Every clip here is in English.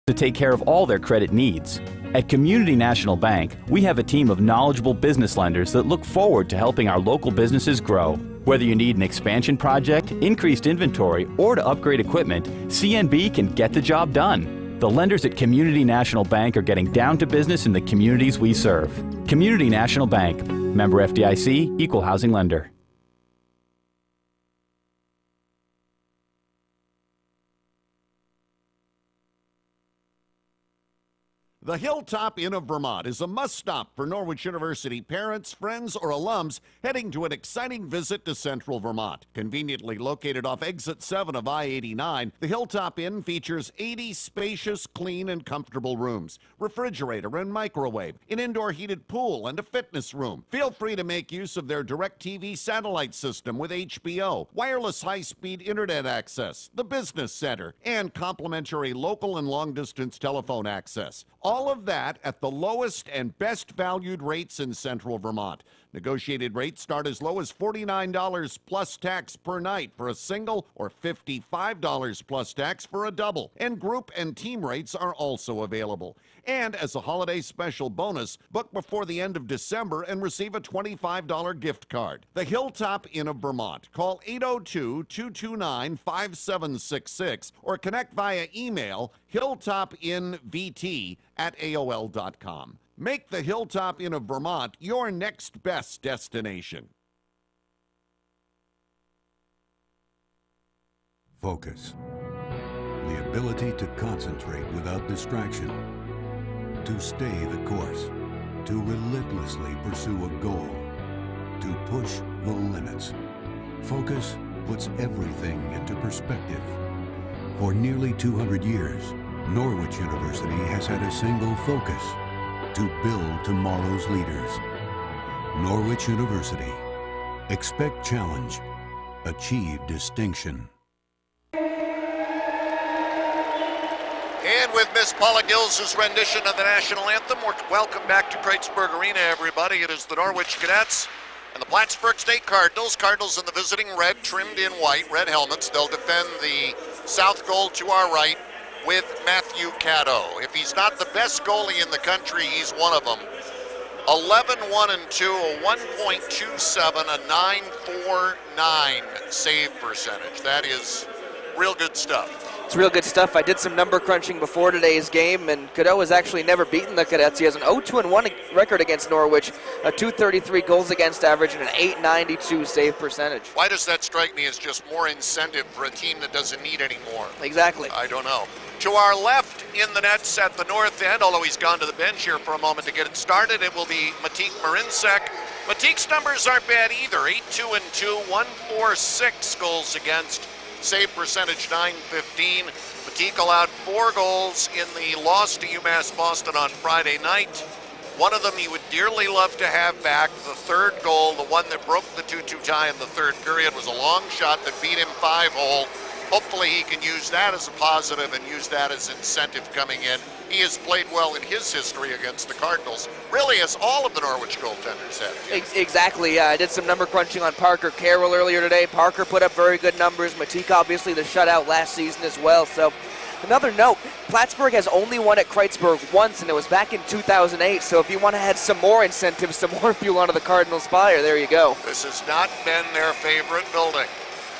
to take care of all their credit needs. At Community National Bank, we have a team of knowledgeable business lenders that look forward to helping our local businesses grow. Whether you need an expansion project, increased inventory, or to upgrade equipment, CNB can get the job done. The lenders at Community National Bank are getting down to business in the communities we serve. Community National Bank, member FDIC, equal housing lender. The Hilltop Inn of Vermont is a must-stop for Norwich University parents, friends, or alums heading to an exciting visit to Central Vermont. Conveniently located off Exit 7 of I-89, the Hilltop Inn features 80 spacious, clean, and comfortable rooms, refrigerator and microwave, an indoor heated pool, and a fitness room. Feel free to make use of their DirecTV satellite system with HBO, wireless high-speed internet access, the business center, and complimentary local and long-distance telephone access. All of that at the lowest and best valued rates in Central Vermont. Negotiated rates start as low as $49 plus tax per night for a single or $55 plus tax for a double. And group and team rates are also available. And as a holiday special bonus, book before the end of December and receive a $25 gift card. The Hilltop Inn of Vermont. Call 802-229-5766 or connect via email hilltopinvt@aol.com. Make the Hilltop Inn of Vermont your next best destination. Focus. The ability to concentrate without distraction. To stay the course. To relentlessly pursue a goal. To push the limits. Focus puts everything into perspective. For nearly 200 years, Norwich University has had a single focus: to build tomorrow's leaders. Norwich University. Expect challenge. Achieve distinction. And with Miss Paula Gills' rendition of the national anthem, welcome back to Plattsburgh Arena, everybody. It is the Norwich Cadets and the Plattsburgh State Cardinals. Cardinals in the visiting red, trimmed in white, red helmets. They'll defend the south goal to our right with Matthew Caddo. If he's not the best goalie in the country, he's one of them. 11-1-2, a 1.27, a 9.49 save percentage. That is real good stuff. It's real good stuff. I did some number crunching before today's game, and Caddo has actually never beaten the Cadets. He has an 0-2-1 record against Norwich, a 233 goals against average, and an 892 save percentage. Why does that strike me as just more incentive for a team that doesn't need any more? Exactly. I don't know. To our left in the nets at the north end, although he's gone to the bench here for a moment to get it started, it will be Matik Marinsek. Matik's numbers aren't bad either. 8-2-2, 146 goals against. Save percentage 915. Matik allowed 4 goals in the loss to UMass Boston on Friday night. One of them he would dearly love to have back. The third goal, the one that broke the 2-2 tie in the third period, was a long shot that beat him 5-hole. Hopefully he can use that as a positive and use that as incentive coming in. He has played well in his history against the Cardinals, really as all of the Norwich goaltenders have. Exactly. I did some number crunching on Parker Carroll earlier today. Parker put up very good numbers. Matik obviously the shutout last season as well. So another note, Plattsburgh has only won at Kreitzberg once, and it was back in 2008. So if you want to add some more incentives, some more fuel onto the Cardinals' fire, there you go. This has not been their favorite building.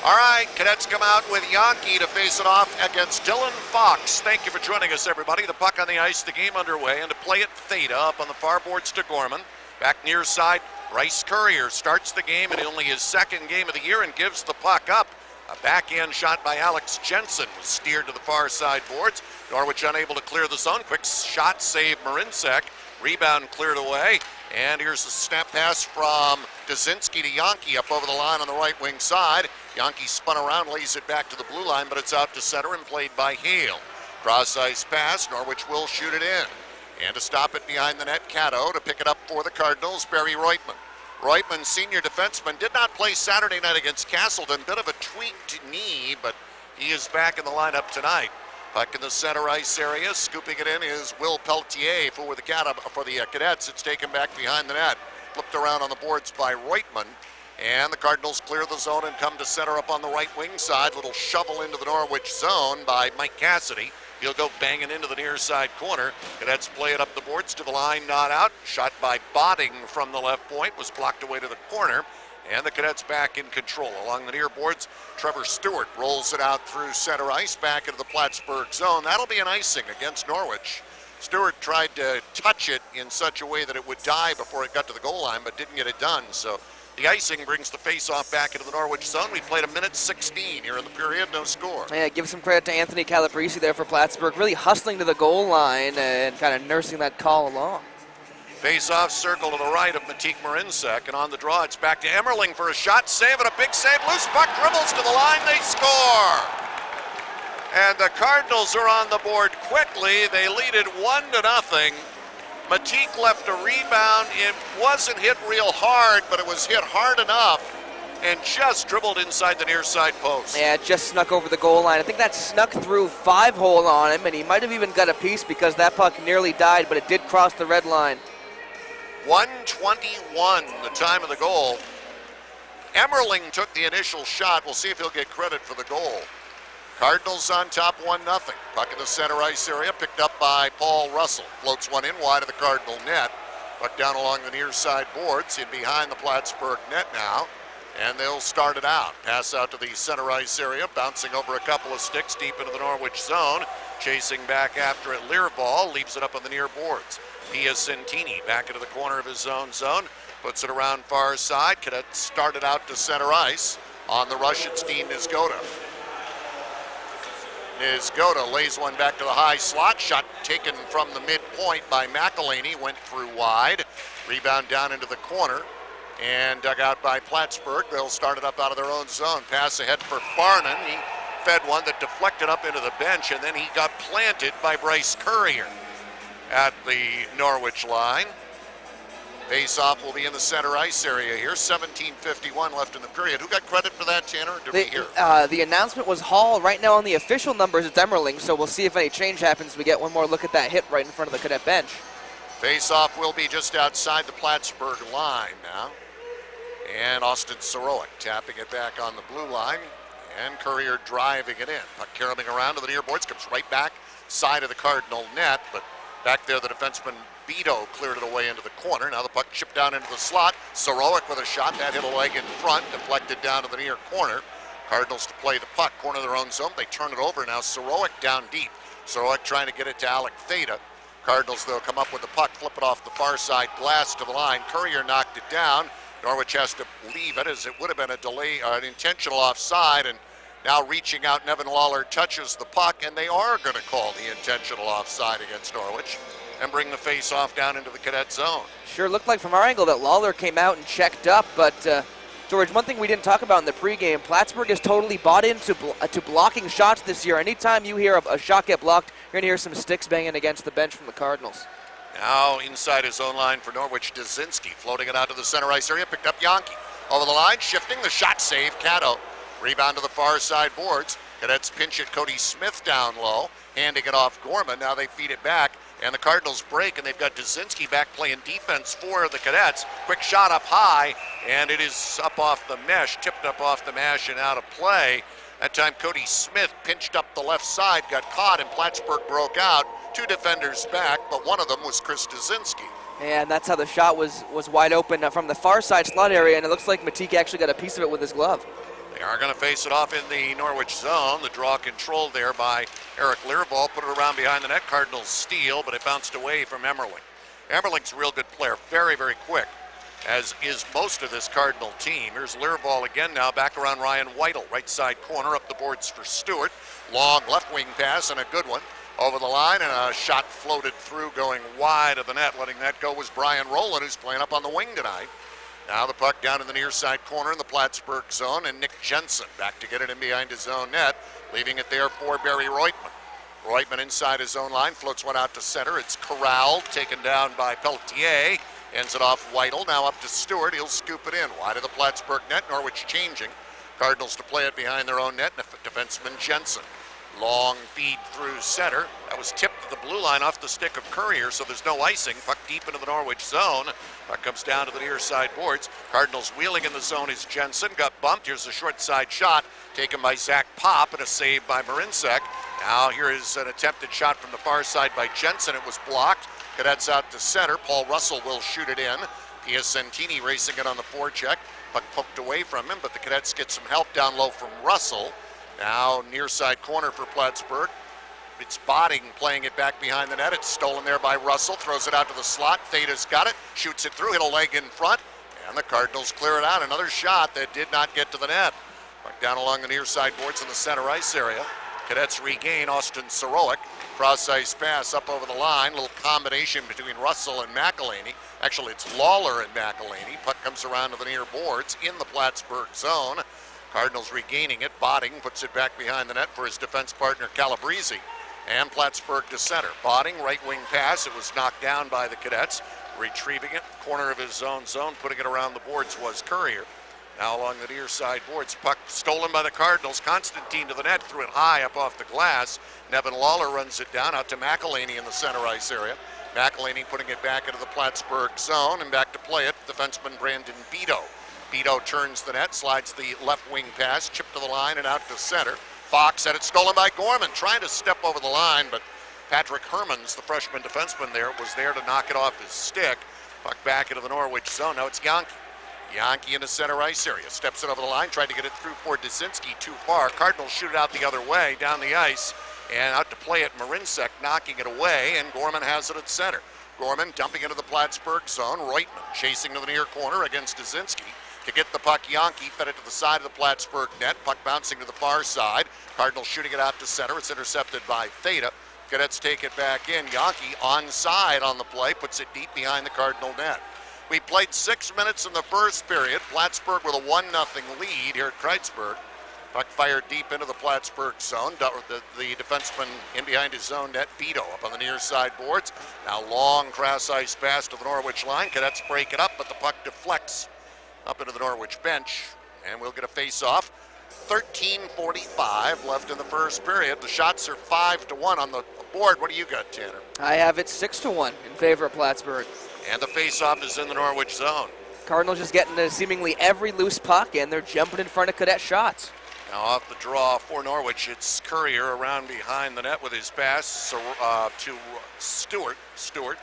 All right, Cadets come out with Yankee to face it off against Dylan Fox. Thank you for joining us, everybody. The puck on the ice, the game underway, and to play it Theta up on the far boards to Gorman. Back near side, Bryce Courier starts the game in only his second game of the year and gives the puck up. A backhand shot by Alex Jensen was steered to the far side boards. Norwich unable to clear the zone. Quick shot save Marinsek. Rebound cleared away. And here's a snap pass from Dazinski to Yankee up over the line on the right wing side. Yankee spun around, lays it back to the blue line, but it's out to center and played by Hale. Cross ice pass, Norwich will shoot it in. And to stop it behind the net, Caddo to pick it up for the Cardinals, Barry Reutman. Reutman, senior defenseman, did not play Saturday night against Castleton. Bit of a tweaked knee, but he is back in the lineup tonight. Puck in the center ice area, scooping it in is Will Peltier for the Cadets. It's taken back behind the net. Flipped around on the boards by Reutman. And the Cardinals clear the zone and come to center up on the right wing side. Little shovel into the Norwich zone by Mike Cassidy. He'll go banging into the near side corner. Cadets play it up the boards to the line, not out. Shot by Botting from the left point, was blocked away to the corner. And the Cadets back in control. Along the near boards, Trevor Stewart rolls it out through center ice, back into the Plattsburgh zone. That'll be an icing against Norwich. Stewart tried to touch it in such a way that it would die before it got to the goal line, but didn't get it done. So the icing brings the face-off back into the Norwich zone. We played a minute 16 here in the period, no score. Yeah, give some credit to Anthony Calabrese there for Plattsburgh, really hustling to the goal line and kind of nursing that call along. Face-off circle to the right of Matik Marinsek, and on the draw, it's back to Emmerling for a shot, save, and a big save. Loose puck dribbles to the line, they score! And the Cardinals are on the board quickly. They lead it 1-0. Matik left a rebound. It wasn't hit real hard, but it was hit hard enough and just dribbled inside the near side post. Yeah, it just snuck over the goal line. I think that snuck through 5-hole on him, and he might have even got a piece because that puck nearly died, but it did cross the red line. 1:21, the time of the goal. Emmerling took the initial shot. We'll see if he'll get credit for the goal. Cardinals on top 1-0. Puck in the center ice area, picked up by Paul Russell. Floats one in wide of the Cardinal net. Puck down along the near side boards, in behind the Plattsburgh net now. And they'll start it out. Pass out to the center ice area, bouncing over a couple of sticks deep into the Norwich zone. Chasing back after it, Learvall leaves it up on the near boards. Pia Santini back into the corner of his own zone. Puts it around far side. Cadets started out to center ice. On the rush, it's Dean Nizgoda. Nizgoda lays one back to the high slot. Shot taken from the midpoint by McElhaney. Went through wide. Rebound down into the corner. And dug out by Plattsburgh. They'll start it up out of their own zone. Pass ahead for Farnan. He fed one that deflected up into the bench, and then he got planted by Bryce Courier at the Norwich line. Face-off will be in the center ice area here. 17:51 left in the period. Who got credit for that, Tanner? Did we hear? The announcement was Hall. Right now on the official numbers, it's Emmerling, so we'll see if any change happens. We get one more look at that hit right in front of the Cadet bench. Face-off will be just outside the Plattsburgh line now. And Austin Sorowick tapping it back on the blue line. And Courier driving it in. Puck caroling around to the near boards, comes right back side of the Cardinal net, but back there the defenseman Beto cleared it away into the corner. Now the puck chipped down into the slot. Sorowick with a shot, that hit a leg in front, deflected down to the near corner. Cardinals to play the puck, corner of their own zone. They turn it over now. Sorowick down deep. Sorowick trying to get it to Alec Theta. Cardinals, they'll come up with the puck, flip it off the far side glass to the line. Courier knocked it down. Norwich has to leave it as it would have been a delay, an intentional offside, and now reaching out, Nevin Lawler touches the puck, and they are going to call the intentional offside against Norwich and bring the face-off down into the Cadet zone. Sure looked like from our angle that Lawler came out and checked up, but George, one thing we didn't talk about in the pregame, Plattsburgh has totally bought into to blocking shots this year. Anytime you hear a shot get blocked, you're going to hear some sticks banging against the bench from the Cardinals. Now inside his own line for Norwich, Dazinski floating it out to the center ice area, picked up Yankee. Over the line, shifting, the shot save, Cato. Rebound to the far side boards. Cadets pinch it, Cody Smith down low, handing it off Gorman. Now they feed it back, and the Cardinals break, and they've got Dazinski back playing defense for the Cadets. Quick shot up high, and it is up off the mesh, tipped up off the mesh and out of play. That time Cody Smith pinched up the left side, got caught, and Plattsburgh broke out. Two defenders back, but one of them was Chris Dazinski. And that's how the shot was wide open from the far side slot area, and it looks like Matik actually got a piece of it with his glove. They are going to face it off in the Norwich zone. The draw controlled there by Eric Learvall. Put it around behind the net. Cardinals steal, but it bounced away from Emmerling. Emmerling's a real good player. Very, very quick, as is most of this Cardinal team. Here's Learvall again now, back around Ryan Whittle. Right side corner, up the boards for Stewart. Long left wing pass and a good one. Over the line, and a shot floated through going wide of the net. Letting that go was Brian Rowland, who's playing up on the wing tonight. Now the puck down in the near side corner in the Plattsburgh zone, and Nick Jensen back to get it in behind his own net, leaving it there for Barry Reutman. Reutman inside his own line, floats one out to center. It's corralled, taken down by Pelletier, ends it off Whittle. Now up to Stewart, he'll scoop it in. Wide of the Plattsburgh net, Norwich changing. Cardinals to play it behind their own net, defenseman Jensen. Long feed through center. That was tipped to the blue line off the stick of Courier, so there's no icing. Puck deep into the Norwich zone. Puck comes down to the near side boards. Cardinals wheeling in the zone is Jensen. Got bumped. Here's a short side shot taken by Zach Pop and a save by Marinsek. Now here is an attempted shot from the far side by Jensen. It was blocked. Cadets out to center. Paul Russell will shoot it in. Piacentini racing it on the forecheck. Puck poked away from him, but the Cadets get some help down low from Russell. Now near side corner for Plattsburgh. It's Botting playing it back behind the net. It's stolen there by Russell. Throws it out to the slot. Theda's got it. Shoots it through. Hit a leg in front. And the Cardinals clear it out. Another shot that did not get to the net. Puck down along the near side boards in the center ice area. Cadets regain. Austin Sorolik. Cross ice pass up over the line. Little combination between Russell and McElhaney. Actually, it's Lawler and McElhaney. Puck comes around to the near boards in the Plattsburgh zone. Cardinals regaining it. Botting puts it back behind the net for his defense partner Calabrese. And Plattsburgh to center. Botting, right wing pass. It was knocked down by the Cadets. Retrieving it. Corner of his own zone. Putting it around the boards was Courier. Now along the near side boards. Puck stolen by the Cardinals. Constantine to the net. Threw it high up off the glass. Nevin Lawler runs it down out to McElhaney in the center ice area. McElhaney putting it back into the Plattsburgh zone. And back to play it. Defenseman Brandon Beto. Beto turns the net. Slides the left wing pass. Chip to the line and out to center. Fox had it stolen by Gorman, trying to step over the line, but Patrick Hermans, the freshman defenseman there, was there to knock it off his stick. Puck back into the Norwich zone. Now it's Yankee. Yankee in the center ice area. Steps it over the line, tried to get it through for Dzinski, too far. Cardinals shoot it out the other way, down the ice, and out to play it. Marinsek knocking it away, and Gorman has it at center. Gorman dumping into the Plattsburgh zone. Reutman chasing to the near corner against Dzinski. To get the puck, Yankee fed it to the side of the Plattsburgh net. Puck bouncing to the far side. Cardinals shooting it out to center. It's intercepted by Theda. Cadets take it back in. Yankee onside on the play. Puts it deep behind the Cardinal net. We played 6 minutes in the first period. Plattsburgh with a 1-0 lead here at Kreitzberg. Puck fired deep into the Plattsburgh zone. The defenseman in behind his zone net. Beto up on the near side boards. Now long cross ice pass to the Norwich line. Cadets break it up, but the puck deflects up into the Norwich bench, and we'll get a face-off. 13:45 left in the first period. The shots are 5-1 on the board. What do you got, Tanner? I have it 6-1 in favor of Plattsburgh. And the face-off is in the Norwich zone. Cardinals just getting to seemingly every loose puck, and they're jumping in front of Cadet shots. Now off the draw for Norwich, it's Courier around behind the net with his pass to Stewart. Stewart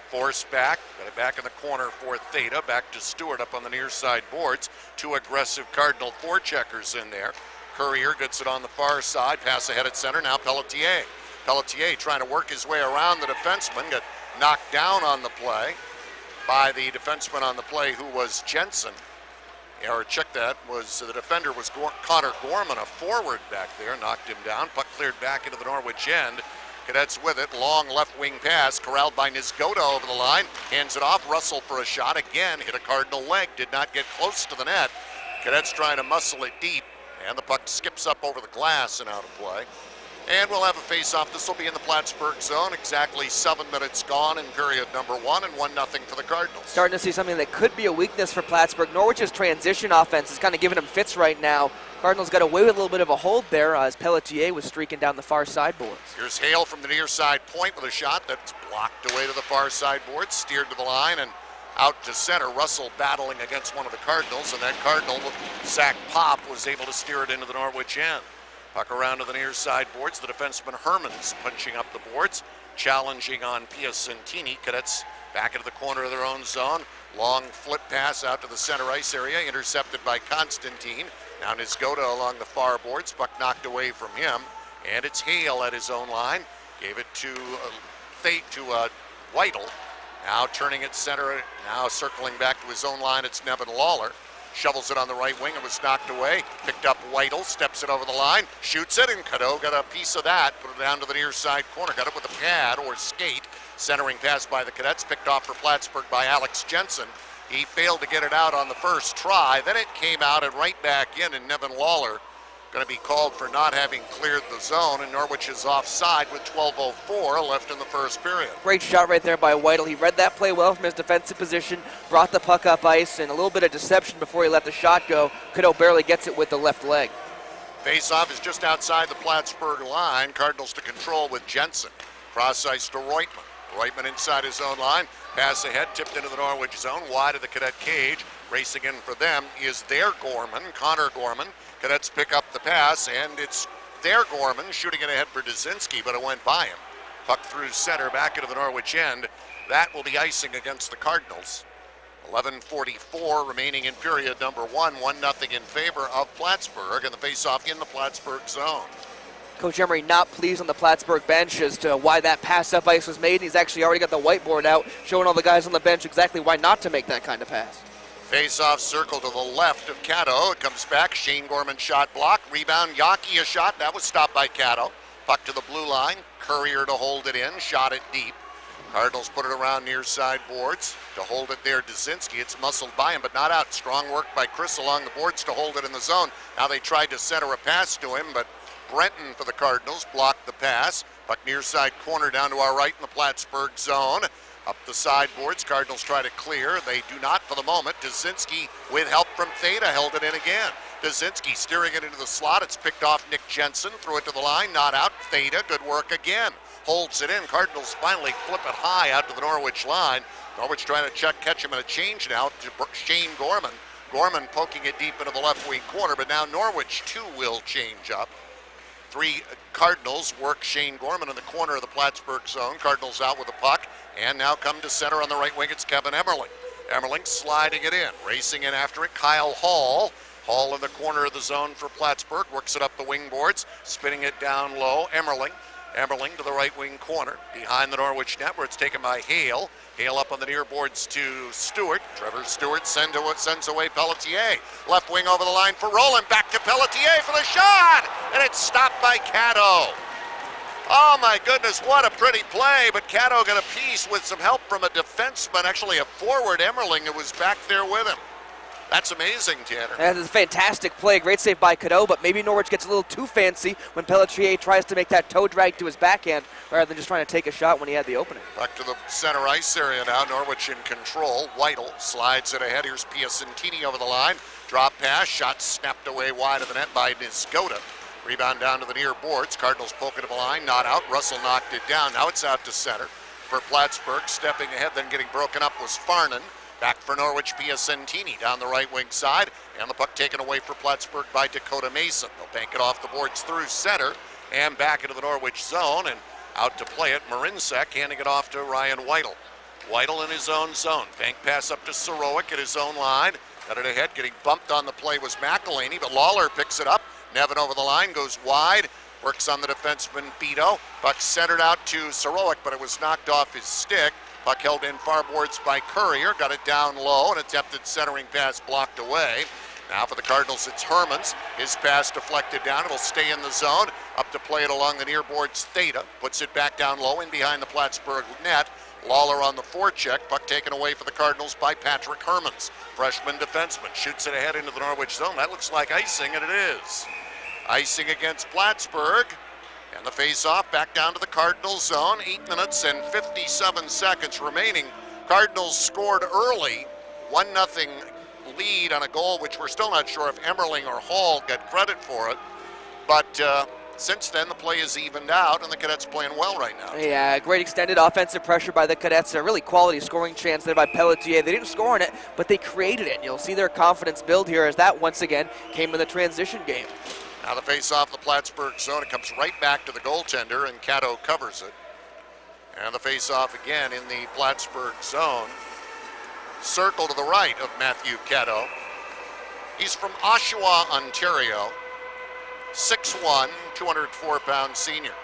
forced back, got it back in the corner for Theda. Back to Stewart up on the near side boards. Two aggressive Cardinal forecheckers in there. Courier gets it on the far side. Pass ahead at center. Now Pelletier. Pelletier trying to work his way around the defenseman. Got knocked down on the play by the defenseman on the play, who was Jensen. Or check that, was the defender was Connor Gorman, a forward back there. Knocked him down. Puck cleared back into the Norwich end. Cadets with it, long left wing pass, corralled by Nizgoda over the line, hands it off, Russell for a shot, again hit a Cardinal leg, did not get close to the net. Cadets trying to muscle it deep, and the puck skips up over the glass and out of play. And we'll have a face-off. This will be in the Plattsburgh zone, exactly 7 minutes gone in period number 1, and 1-0 for the Cardinals. Starting to see something that could be a weakness for Plattsburgh. Norwich's transition offense is kind of giving them fits right now. Cardinals got away with a little bit of a hold there as Pelletier was streaking down the far side boards. Here's Hale from the near side point with a shot that's blocked away to the far side boards, steered to the line and out to center. Russell battling against one of the Cardinals, and that Cardinal, Zach Pop, was able to steer it into the Norwich end. Puck around to the near side boards. The defenseman Hermans punching up the boards, challenging on Piacentini. Cadets back into the corner of their own zone. Long flip pass out to the center ice area, intercepted by Constantine. Now Nizgoda along the far boards. Puck knocked away from him, and it's Hale at his own line. Gave it to Whittle. Now turning it center. Now circling back to his own line. It's Nevin Lawler. Shovels it on the right wing. It was knocked away. Picked up Whittle. Steps it over the line. Shoots it, and Cadeau got a piece of that. Put it down to the near side corner. Got it with a pad or skate. Centering pass by the Cadets. Picked off for Plattsburgh by Alex Jensen. He failed to get it out on the first try. Then it came out and right back in, and Nevin Lawler going to be called for not having cleared the zone, and Norwich is offside with 12:04 left in the first period. Great shot right there by Whittle. He read that play well from his defensive position, brought the puck up ice, and a little bit of deception before he let the shot go. Cadeau barely gets it with the left leg. Face-off is just outside the Plattsburgh line. Cardinals to control with Jensen. Cross ice to Reutman. Reutman inside his own line. Pass ahead, tipped into the Norwich zone, wide of the Cadet cage. Racing in for them is their Gorman, Connor Gorman. Cadets pick up the pass, and it's there, Gorman, shooting it ahead for Dzinski, but it went by him. Puck through center, back into the Norwich end. That will be icing against the Cardinals. 11:44 remaining in period number 1. 1-0 in favor of Plattsburgh, and the face-off in the Plattsburgh zone. Coach Emery not pleased on the Plattsburgh bench as to why that pass-up ice was made. He's actually already got the whiteboard out, showing all the guys on the bench exactly why not to make that kind of pass. Face-off circle to the left of Caddo. It comes back. Shane Gorman shot block. Rebound. Yaki a shot. That was stopped by Caddo. Puck to the blue line. Courier to hold it in. Shot it deep. Cardinals put it around near side boards. To hold it there, Dzinski. It's muscled by him, but not out. Strong work by Chris along the boards to hold it in the zone. Now they tried to center a pass to him, but Brenton for the Cardinals blocked the pass. Puck near side corner down to our right in the Plattsburgh zone. Up the sideboards, Cardinals try to clear. They do not for the moment. Dzinski, with help from Theta, held it in again. Dzinski steering it into the slot. It's picked off Nick Jensen. Threw it to the line, not out. Theta, good work again. Holds it in. Cardinals finally flip it high out to the Norwich line. Norwich trying to catch him in a change now to Shane Gorman. Gorman poking it deep into the left wing corner, but now Norwich too will change up. 3 Cardinals work Shane Gorman in the corner of the Plattsburgh zone. Cardinals out with the puck, and now come to center on the right wing. It's Kevin Emmerling. Emmerling sliding it in, racing in after it. Kyle Hall. Hall in the corner of the zone for Plattsburgh, works it up the wing boards, spinning it down low. Emmerling to the right wing corner, behind the Norwich net where it's taken by Hale. Hale up on the near boards to Stewart. Trevor Stewart sends away Pelletier. Left wing over the line for Roland. Back to Pelletier for the shot, and it's stopped by Caddo. Oh my goodness, what a pretty play, but Caddo got a piece with some help from a defenseman, actually a forward, Emmerling, who was back there with him. That's amazing, Tanner. That is a fantastic play. Great save by Caddo, but maybe Norwich gets a little too fancy when Pelletier tries to make that toe drag to his backhand rather than just trying to take a shot when he had the opening. Back to the center ice area now. Norwich in control. Whittle slides it ahead. Here's Piacentini over the line. Drop pass. Shot snapped away wide of the net by Nisgoda. Rebound down to the near boards. Cardinals poking to the line. Not out. Russell knocked it down. Now it's out to center for Plattsburgh. Stepping ahead, then getting broken up was Farnan. Back for Norwich, Piacentini down the right wing side, and the puck taken away for Plattsburgh by Dakota Mason. They'll bank it off the boards through center and back into the Norwich zone, and out to play it, Marinsek handing it off to Ryan Whittle. Whittle in his own zone. Bank pass up to Sorowick at his own line. Got it ahead, getting bumped on the play was McElhaney, but Lawler picks it up. Nevin over the line, goes wide, works on the defenseman Beto. Puck centered out to Sorowick, but it was knocked off his stick. Puck held in far boards by Courier, got it down low, an attempted centering pass blocked away. Now for the Cardinals, it's Hermans. His pass deflected down, it'll stay in the zone. Up to play it along the near boards, Theta. Puts it back down low in behind the Plattsburgh net. Lawler on the forecheck, puck taken away for the Cardinals by Patrick Hermans. Freshman defenseman, shoots it ahead into the Norwich zone. That looks like icing, and it is. Icing against Plattsburgh. And the face-off back down to the Cardinals zone. 8 minutes and 57 seconds remaining. Cardinals scored early. 1-0 lead on a goal, which we're still not sure if Emmerling or Hall get credit for it. But since then, the play is evened out, and the Cadets playing well right now. Yeah, great extended offensive pressure by the Cadets. A really quality scoring chance there by Pelletier. They didn't score on it, but they created it. You'll see their confidence build here as that once again came in the transition game. Now the face-off the Plattsburgh zone. It comes right back to the goaltender, and Caddo covers it. And the face-off again in the Plattsburgh zone. Circle to the right of Matthew Caddo. He's from Oshawa, Ontario. 6'1", 204-pound senior.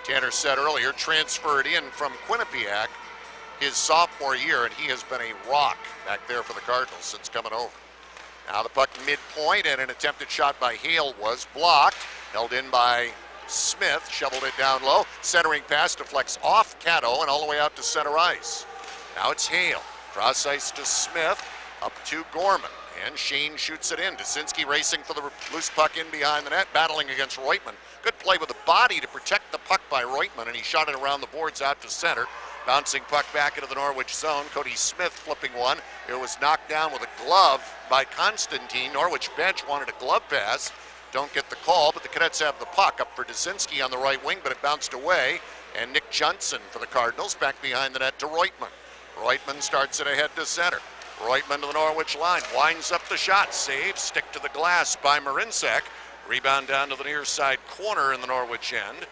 Tanner said earlier, transferred in from Quinnipiac his sophomore year, and he has been a rock back there for the Cardinals since coming over. Now the puck midpoint, and an attempted shot by Hale was blocked. Held in by Smith, shoveled it down low. Centering pass deflects off Caddo and all the way out to center ice. Now it's Hale. Cross ice to Smith, up to Gorman. And Shane shoots it in. Dzinski racing for the loose puck in behind the net, battling against Reutemann. Good play with the body to protect the puck by Reutemann, and he shot it around the boards out to center. Bouncing puck back into the Norwich zone. Cody Smith flipping one. It was knocked down with a glove by Constantine. Norwich bench wanted a glove pass. Don't get the call, but the Cadets have the puck up for Dzinski on the right wing, but it bounced away. And Nick Johnson for the Cardinals back behind the net to Reutemann. Reutemann starts it ahead to center. Reutemann to the Norwich line, winds up the shot, save, stick to the glass by Marinsek. Rebound down to the near side corner in the Norwich end.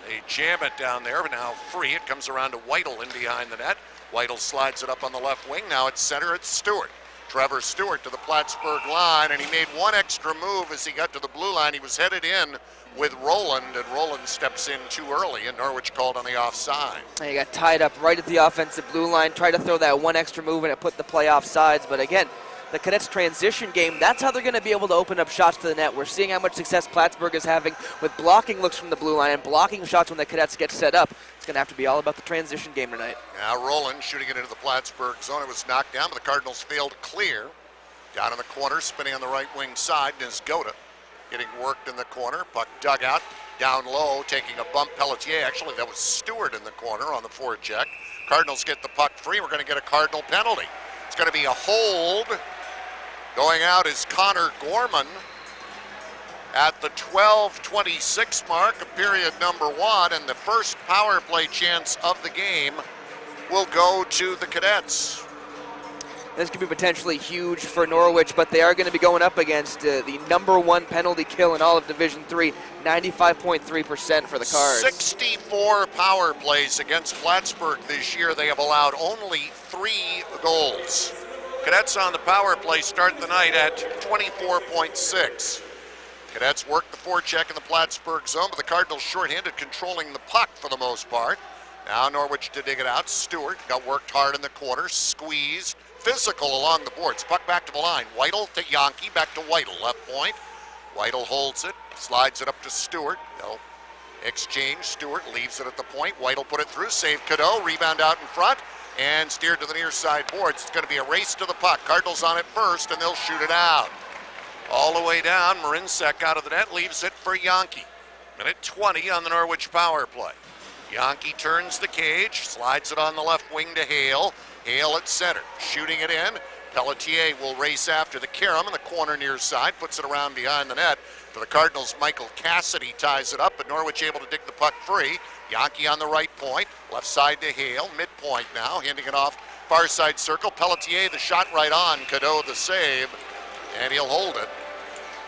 They jam it down there, but now free. It comes around to Whittle in behind the net. Whittle slides it up on the left wing. Now it's center, it's Stewart. Trevor Stewart to the Plattsburgh line, and he made one extra move as he got to the blue line. He was headed in with Roland, and Roland steps in too early, and Norwich called on the offside. And he got tied up right at the offensive blue line, tried to throw that one extra move, and it put the play off sides. But again, the Cadets transition game, that's how they're going to be able to open up shots to the net. We're seeing how much success Plattsburgh is having with blocking looks from the blue line and blocking shots when the Cadets get set up. It's going to have to be all about the transition game tonight. Now Roland shooting it into the Plattsburgh zone. It was knocked down, but the Cardinals failed to clear. Down in the corner, spinning on the right wing side, Nisgoda getting worked in the corner. Puck dug out, down low, taking a bump. Pelletier, actually that was Stewart in the corner on the forecheck. Cardinals get the puck free. We're going to get a Cardinal penalty. It's going to be a hold. Going out is Connor Gorman at the 12:26 mark of period number 1, and the first power play chance of the game will go to the Cadets. This could be potentially huge for Norwich, but they are going to be going up against the #1 penalty kill in all of Division III, 95.3% for the Cards. 64 power plays against Plattsburgh this year. They have allowed only 3 goals. Cadets on the power play start the night at 24.6. Cadets work the forecheck in the Plattsburgh zone, but the Cardinals shorthanded, controlling the puck for the most part. Now Norwich to dig it out. Stewart got worked hard in the corner, squeezed, physical along the boards. Puck back to the line. Whittle to Yankee, back to Whittle, left point. Whittle holds it, slides it up to Stewart. They'll exchange. Stewart leaves it at the point. Whittle put it through, save Cadeau, rebound out in front, and steered to the near side boards. It's going to be a race to the puck. Cardinals on it first, and they'll shoot it out. All the way down, Marinsek out of the net, leaves it for Yankee. Minute 20 on the Norwich power play. Yankee turns the cage, slides it on the left wing to Hale. Hale at center, shooting it in. Pelletier will race after the Karam in the corner near side, puts it around behind the net. For the Cardinals, Michael Cassidy ties it up, but Norwich able to dig the puck free. Yankee on the right point, left side to Hale, midpoint now, handing it off far side circle. Pelletier, the shot right on, Cadeau the save, and he'll hold it.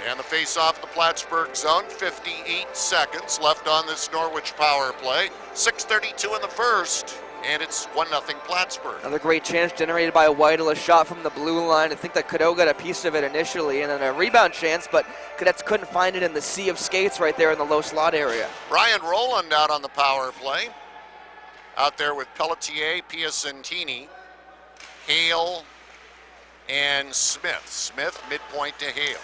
And the face-off the Plattsburgh zone, 58 seconds left on this Norwich power play. 6:32 in the first, and it's 1-0 Plattsburgh. Another great chance generated by Whittle, a shot from the blue line. I think that Cadeau got a piece of it initially, and then a rebound chance, but Cadets couldn't find it in the sea of skates right there in the low slot area. Brian Rowland out on the power play. Out there with Pelletier, Piacentini, Hale, and Smith. Smith, midpoint to Hale.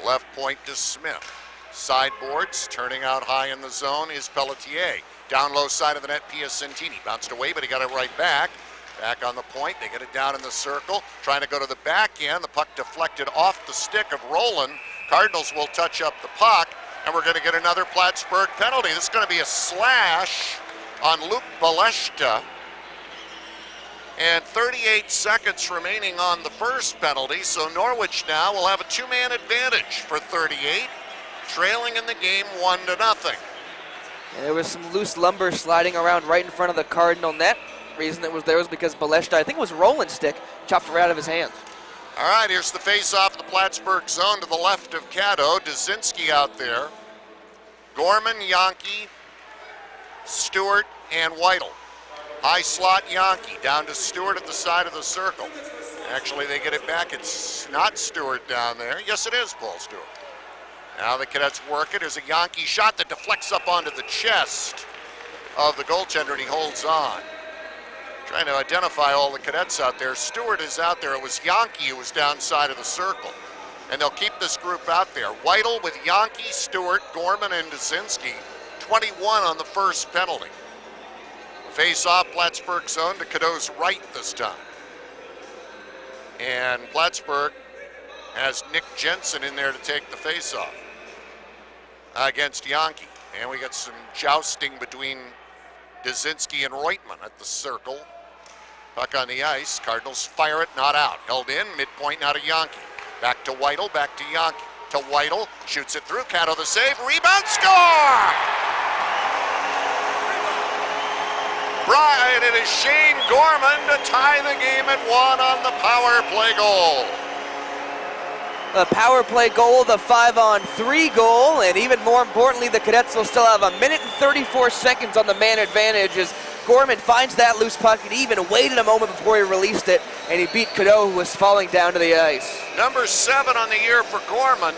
Left point to Smith. Sideboards, turning out high in the zone is Pelletier. Down low side of the net, Piacentini. Bounced away, but he got it right back. Back on the point, they get it down in the circle. Trying to go to the back end. The puck deflected off the stick of Rowland. Cardinals will touch up the puck, and we're going to get another Plattsburgh penalty. This is going to be a slash on Luke Baleshta. And 38 seconds remaining on the first penalty, so Norwich now will have a 2-man advantage for 38, trailing in the game 1-0. And there was some loose lumber sliding around right in front of the Cardinal net. Reason it was there was because Baleshta, I think it was Rowland's stick, chopped right out of his hands. All right, here's the face-off of the Plattsburgh zone to the left of Cadeau. Dzinski out there. Gorman, Yankee, Stewart, and Whittle. High slot Yankee, down to Stewart at the side of the circle. Actually, they get it back. It's not Stewart down there. Yes, it is Paul Stewart. Now the Cadets work it. There's a Yankee shot that deflects up onto the chest of the goaltender, and he holds on. Trying to identify all the Cadets out there. Stewart is out there. It was Yankee who was downside of the circle. And they'll keep this group out there. Whittle with Yankee, Stewart, Gorman, and Dzinski. 21 on the first penalty. Face-off Plattsburgh zone to Cadeau's right this time. And Plattsburgh has Nick Jensen in there to take the face-off against Yankee. And we got some jousting between Dzinski and Reutemann at the circle. Puck on the ice. Cardinals fire it, not out. Held in, midpoint now to Yankee. Back to Whittle, back to Yankee. To Whittle, shoots it through. Cadeau the save, rebound, score! Brian, it is Shane Gorman to tie the game at 1 on the power play goal. the power play goal, the 5-on-3 goal, and even more importantly, the Cadets will still have 1 minute and 34 seconds on the man advantage as Gorman finds that loose puck and even waited a moment before he released it, and he beat Cadeau, who was falling down to the ice. Number 7 on the year for Gorman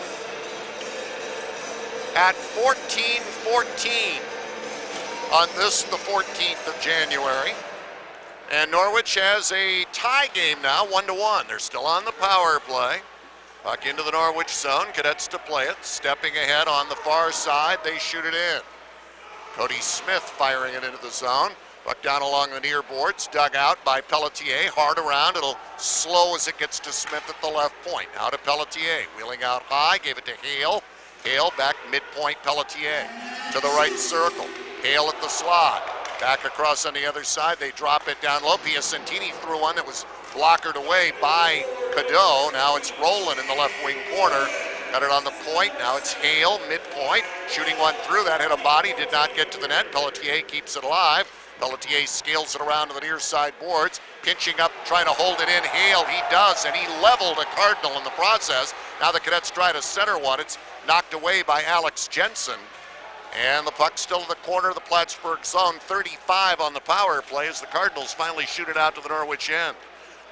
at 14-14 on this, the 14th of January. And Norwich has a tie game now, 1-1. They're still on the power play. Puck into the Norwich zone, Cadets to play it. Stepping ahead on the far side, they shoot it in. Cody Smith firing it into the zone. Puck down along the near boards, dug out by Pelletier. Hard around, it'll slow as it gets to Smith at the left point. Now to Pelletier, wheeling out high, gave it to Hale. Hale back midpoint, Pelletier to the right circle. Hale at the slot. Back across on the other side, they drop it down low. Piacentini threw one that was blockered away by Cadeau. Now it's Rowland in the left wing corner. Got it on the point. Now it's Hale, midpoint. Shooting one through. That hit a body, did not get to the net. Pelletier keeps it alive. Pelletier scales it around to the near side boards. Pinching up, trying to hold it in. Hale, he does, and he leveled a Cardinal in the process. Now the Cadets try to center one. It's knocked away by Alex Jensen. And the puck still in the corner of the Plattsburgh zone. 35 on the power play as the Cardinals finally shoot it out to the Norwich end.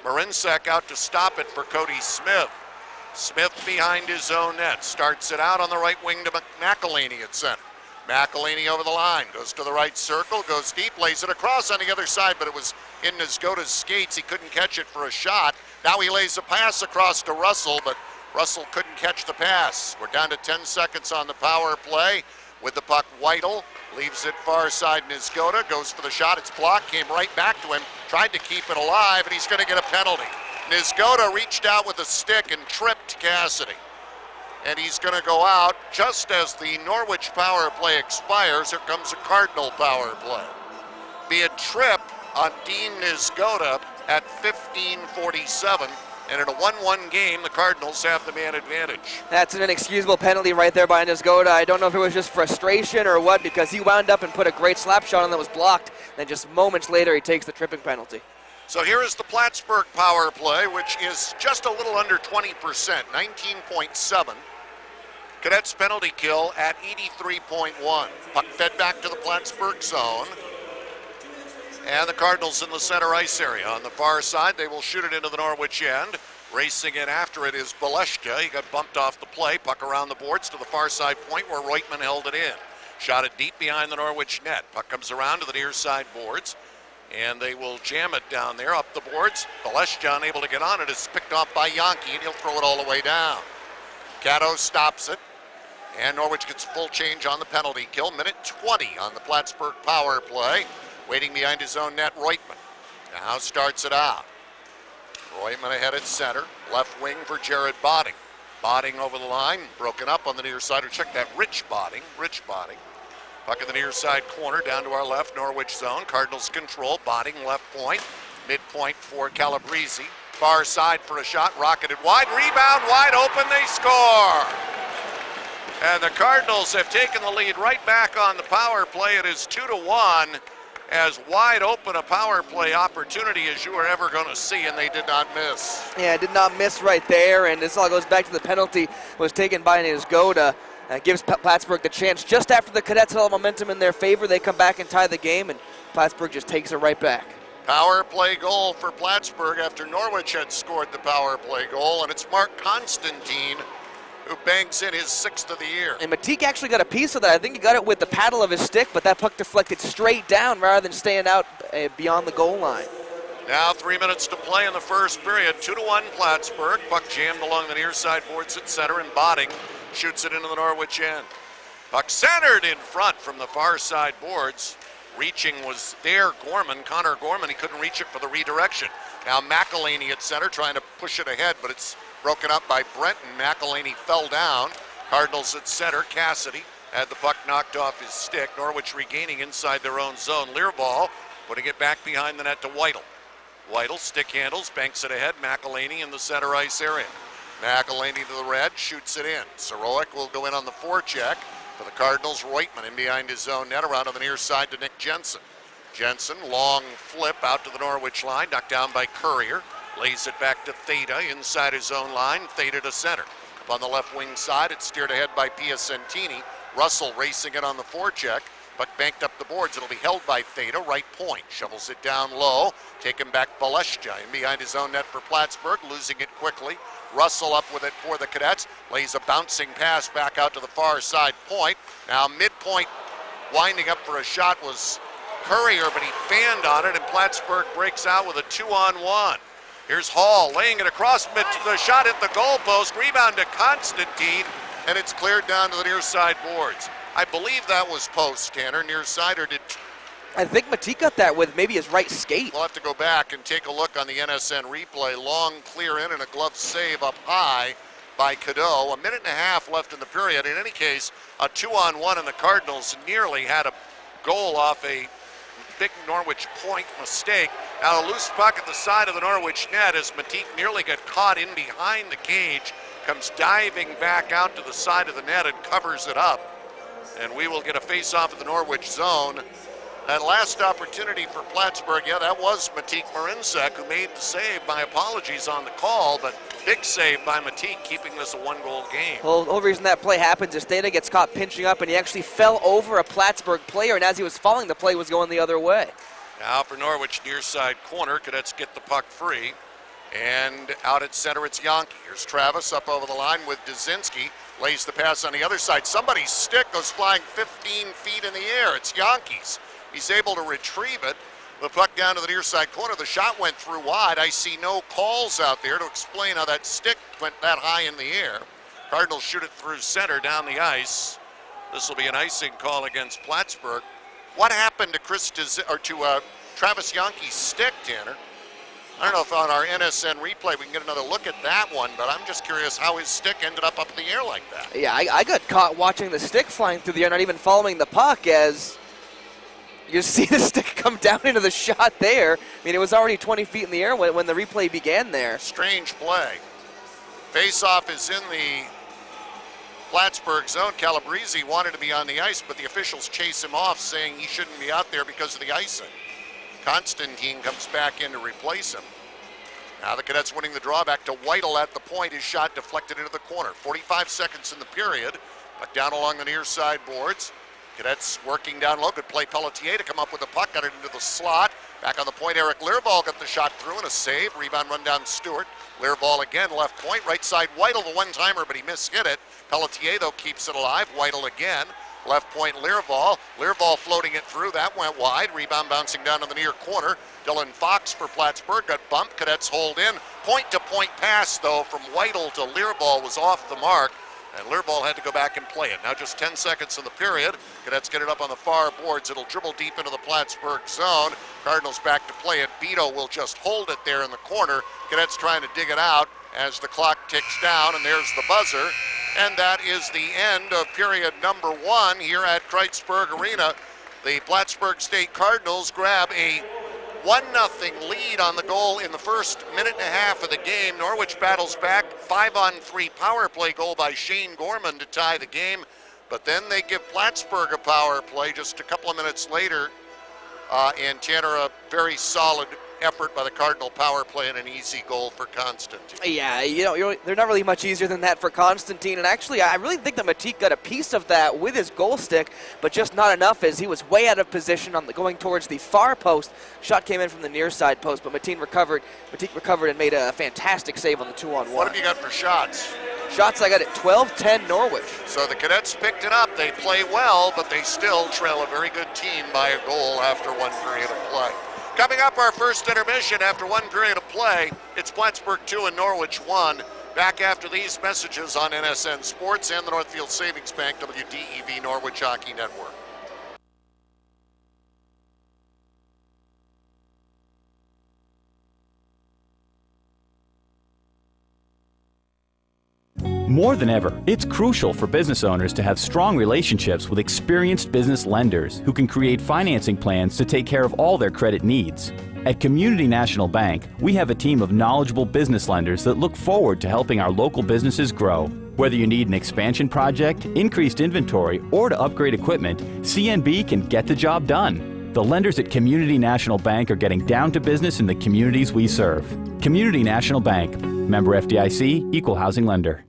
Marinsek out to stop it for Cody Smith. Smith behind his own net. Starts it out on the right wing to McElhaney at center. McElhaney over the line. Goes to the right circle. Goes deep. Lays it across on the other side, but it was in Nisgota's skates. He couldn't catch it for a shot. Now he lays a pass across to Russell, but Russell couldn't catch the pass. We're down to 10 seconds on the power play. With the puck, Whittle leaves it far side. Nisgota goes for the shot. It's blocked. Came right back to him. Tried to keep it alive, and he's going to get a penalty. Nisgota reached out with a stick and tripped Cassidy. And he's going to go out just as the Norwich power play expires. Here comes a Cardinal power play. Be a trip on Dean Nisgota at 15:47. And in a 1-1 game, the Cardinals have the man advantage. That's an inexcusable penalty right there by Nisgota. I don't know if it was just frustration or what, because he wound up and put a great slap shot on that was blocked. Then just moments later, he takes the tripping penalty. So here is the Plattsburgh power play, which is just a little under 20%, 19.7. Cadets penalty kill at 83.1. Puck fed back to the Plattsburgh zone. And the Cardinals in the center ice area. On the far side, they will shoot it into the Norwich end. Racing in after it is Baleshka. He got bumped off the play. Puck around the boards to the far side point where Reutemann held it in. Shot it deep behind the Norwich net. Puck comes around to the near side boards. And they will jam it down there up the boards. Baleshka unable to get on it. Is picked off by Yankee, and he'll throw it all the way down. Cadeau stops it. And Norwich gets full change on the penalty kill. Minute 20 on the Plattsburgh power play. Waiting behind his own net, Reutemann. Now starts it out. Reutemann ahead at center. Left wing for Jared Botting. Botting over the line, broken up on the near side. Or check that, Rich Botting. Puck in the near side corner, down to our left, Norwich zone. Cardinals control, Botting left point. Midpoint for Calabrese. Far side for a shot, rocketed wide. Rebound, wide open, they score! And the Cardinals have taken the lead right back on the power play. It is 2-1. As wide open a power play opportunity as you are ever going to see, and they did not miss. Yeah, did not miss right there, and this all goes back to the penalty was taken by Nisgota. Gives Plattsburgh the chance just after the Cadets had all momentum in their favor. They come back and tie the game, and Plattsburgh just takes it right back. Power play goal for Plattsburgh after Norwich had scored the power play goal, and it's Mark Constantine who banks in his 6th of the year. And Matique actually got a piece of that. I think he got it with the paddle of his stick, but that puck deflected straight down rather than staying out beyond the goal line. Now 3 minutes to play in the first period. 2-1 Plattsburgh. Puck jammed along the near side boards at center, and Botting shoots it into the Norwich end. Puck centered in front from the far side boards. Reaching was there, Connor Gorman. He couldn't reach it for the redirection. Now McElhaney at center trying to push it ahead, but it's broken up by Brenton. McElhaney fell down. Cardinals at center. Cassidy had the puck knocked off his stick. Norwich regaining inside their own zone. Learball putting it back behind the net to Whittle. Whittle stick handles, banks it ahead. McElhaney in the center ice area. McElhaney to the red, shoots it in. Soroik will go in on the forecheck for the Cardinals. Reutemann in behind his own net around on the near side to Nick Jensen. Jensen, long flip out to the Norwich line, knocked down by Courier. Lays it back to Theta inside his own line. Theta to center. Up on the left wing side, it's steered ahead by Piacentini. Russell racing it on the forecheck. Puck banked up the boards. It'll be held by Theta, right point. Shovels it down low. Taken back Baleshja in behind his own net for Plattsburgh, losing it quickly. Russell up with it for the Cadets. Lays a bouncing pass back out to the far side point. Now midpoint winding up for a shot was Courier, but he fanned on it, and Plattsburgh breaks out with a 2-on-1. Here's Hall laying it across mid. The shot hit the goalpost. Rebound to Constantine, and it's cleared down to the near side boards. I believe that was post, Tanner, near side, or did... I think Matik got that with maybe his right skate. We'll have to go back and take a look on the NSN replay. Long clear in and a glove save up high by Cadeau. A minute and a half left in the period. In any case, a 2-on-1, and the Cardinals nearly had a goal off a big Norwich point mistake. Now a loose puck at the side of the Norwich net as Matik nearly got caught in behind the cage, comes diving back out to the side of the net and covers it up. And we will get a face-off at the Norwich zone. That last opportunity for Plattsburgh, yeah, that was Matik Marinsek who made the save. My apologies on the call, but big save by Matik, keeping this a one-goal game. Well, the whole reason that play happens is Theta gets caught pinching up, and he actually fell over a Plattsburgh player, and as he was falling, the play was going the other way. Now for Norwich, near side corner. Cadets get the puck free. And out at center, it's Yankee. Here's Travis up over the line with Dzinski. Lays the pass on the other side. Somebody's stick goes flying 15 feet in the air. It's Yankee's. He's able to retrieve it. The puck down to the near side corner. The shot went through wide. I see no calls out there to explain how that stick went that high in the air. Cardinals shoot it through center down the ice. This will be an icing call against Plattsburgh. What happened to Travis Yankee's stick, Tanner? I don't know if on our NSN replay we can get another look at that one, but I'm just curious how his stick ended up in the air like that. Yeah, I got caught watching the stick flying through the air, not even following the puck, as you see the stick come down into the shot there. I mean, it was already 20 feet in the air when the replay began there. Strange play. Face-off is in the Plattsburgh zone. Calabrese wanted to be on the ice, but the officials chase him off, saying he shouldn't be out there because of the icing. Constantine comes back in to replace him. Now the Cadets winning the draw. Back to Whittle at the point. His shot deflected into the corner. 45 seconds in the period, but down along the near side boards. Cadets working down low. Good play Pelletier to come up with the puck. Got it into the slot. Back on the point, Eric Learval got the shot through and a save. Rebound run down Stewart. Learval again, left point. Right side Whittle, the one-timer, but he mishit it. Pelletier, though, keeps it alive. Whittle again. Left point, Learval. Learval floating it through. That went wide. Rebound bouncing down to the near corner. Dylan Fox for Plattsburgh got bumped. Cadets hold in. Point-to-point pass, though, from Whittle to Learval was off the mark. And Learval had to go back and play it. Now just 10 seconds in the period. Cadets get it up on the far boards. It'll dribble deep into the Plattsburgh zone. Cardinals back to play it. Beto will just hold it there in the corner. Cadets trying to dig it out as the clock ticks down, and there's the buzzer. And that is the end of period number 1 here at Kreuzberg Arena. The Plattsburgh State Cardinals grab a 1-0 lead on the goal in the first minute and a half of the game. Norwich battles back. 5-on-3 power play goal by Shane Gorman to tie the game. But then they give Plattsburgh a power play just a couple of minutes later. And Tanner, a very solid effort by the Cardinal power play and an easy goal for Constantine. Yeah, they're not really much easier than that for Constantine. And actually, I really think that Matik got a piece of that with his goal stick, but just not enough as he was way out of position on going towards the far post. Shot came in from the near side post, but Matik recovered and made a fantastic save on the 2-on-1. What have you got for shots? Shots, I got it 12-10 Norwich. So the Cadets picked it up. They play well, but they still trail a very good team by a goal after 1 period of play. Coming up, our first intermission after 1 period of play. It's Plattsburgh 2 and Norwich 1. Back after these messages on NSN Sports and the Northfield Savings Bank WDEV Norwich Hockey Network. More than ever, it's crucial for business owners to have strong relationships with experienced business lenders who can create financing plans to take care of all their credit needs. At Community National Bank, we have a team of knowledgeable business lenders that look forward to helping our local businesses grow. Whether you need an expansion project, increased inventory, or to upgrade equipment, CNB can get the job done. The lenders at Community National Bank are getting down to business in the communities we serve. Community National Bank, member FDIC, equal housing lender.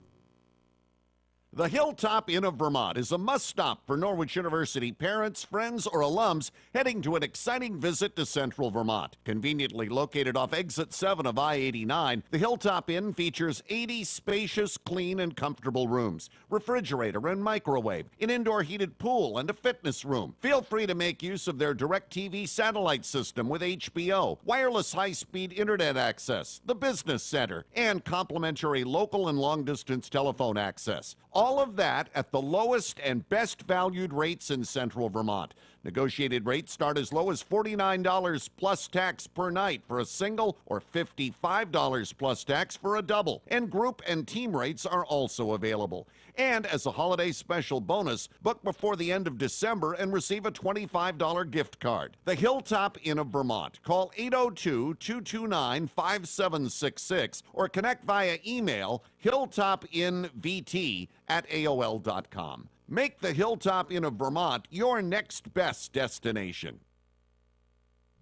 The Hilltop Inn of Vermont is a must-stop for Norwich University parents, friends, or alums heading to an exciting visit to central Vermont. Conveniently located off Exit 7 of I-89, the Hilltop Inn features 80 spacious, clean, and comfortable rooms, refrigerator and microwave, an indoor heated pool, and a fitness room. Feel free to make use of their DirecTV satellite system with HBO, wireless high-speed internet access, the business center, and complimentary local and long-distance telephone access. All of that at the lowest and best valued rates in central Vermont. Negotiated rates start as low as $49 plus tax per night for a single or $55 plus tax for a double. And group and team rates are also available. And as a holiday special bonus, book before the end of December and receive a $25 gift card. The Hilltop Inn of Vermont. Call 802-229-5766 or connect via email hilltopinvt@aol.com. Make the Hilltop Inn of Vermont your next best destination.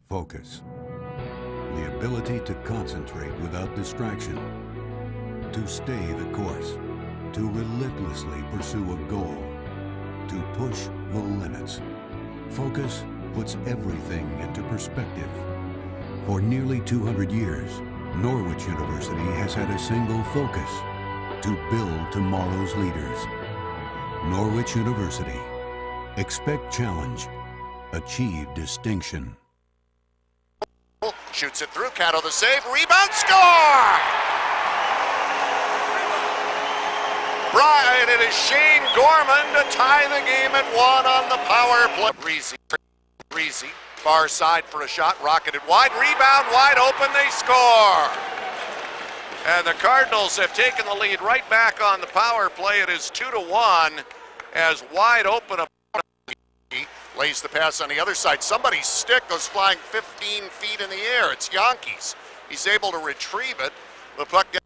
Focus. The ability to concentrate without distraction. To stay the course. To relentlessly pursue a goal. To push the limits. Focus puts everything into perspective. For nearly 200 years, Norwich University has had a single focus: to build tomorrow's leaders. Norwich University. Expect challenge. Achieve distinction. Shoots it through. Cato the save. Rebound. Score! Brian, it is Shane Gorman to tie the game at 1 on the power play. Breezy. Far side for a shot. Rocketed wide. Rebound. Wide open. They score. And the Cardinals have taken the lead right back on the power play. It is 2-1 as wide open. Lays the pass on the other side. Somebody's stick goes flying 15 feet in the air. It's Yankees. He's able to retrieve it. The puck gets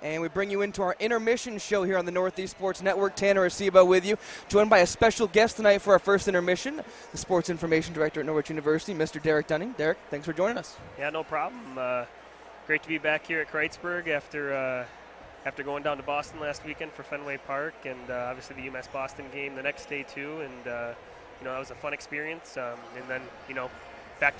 And we bring you into our intermission show here on the Northeast Sports Network. Tanner Acebo with you, joined by a special guest tonight for our first intermission, the Sports Information Director at Norwich University, Mr. Derek Dunning. Derek, thanks for joining us. Yeah, no problem. Great to be back here at Kreitsburg after going down to Boston last weekend for Fenway Park, and obviously the UMass Boston game the next day too. And that was a fun experience. And then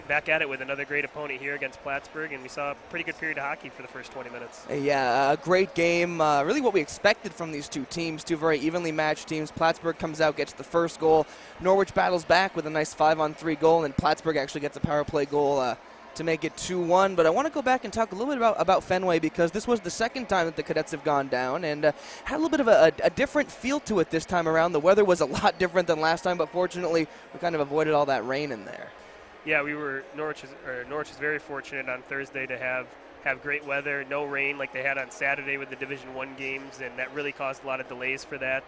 back at it with another great opponent here against Plattsburgh, and we saw a pretty good period of hockey for the first 20 minutes. Yeah, a great game. Really what we expected from these two teams, two very evenly matched teams. Plattsburgh comes out, gets the first goal. Norwich battles back with a nice 5-on-3 goal, and Plattsburgh actually gets a power play goal to make it 2-1. But I want to go back and talk a little bit about Fenway, because this was the second time that the Cadets have gone down, and had a little bit of a different feel to it this time around. The weather was a lot different than last time, but fortunately we kind of avoided all that rain in there. Yeah, Norwich is very fortunate on Thursday to have great weather, no rain like they had on Saturday with the Division I games, and that really caused a lot of delays for that.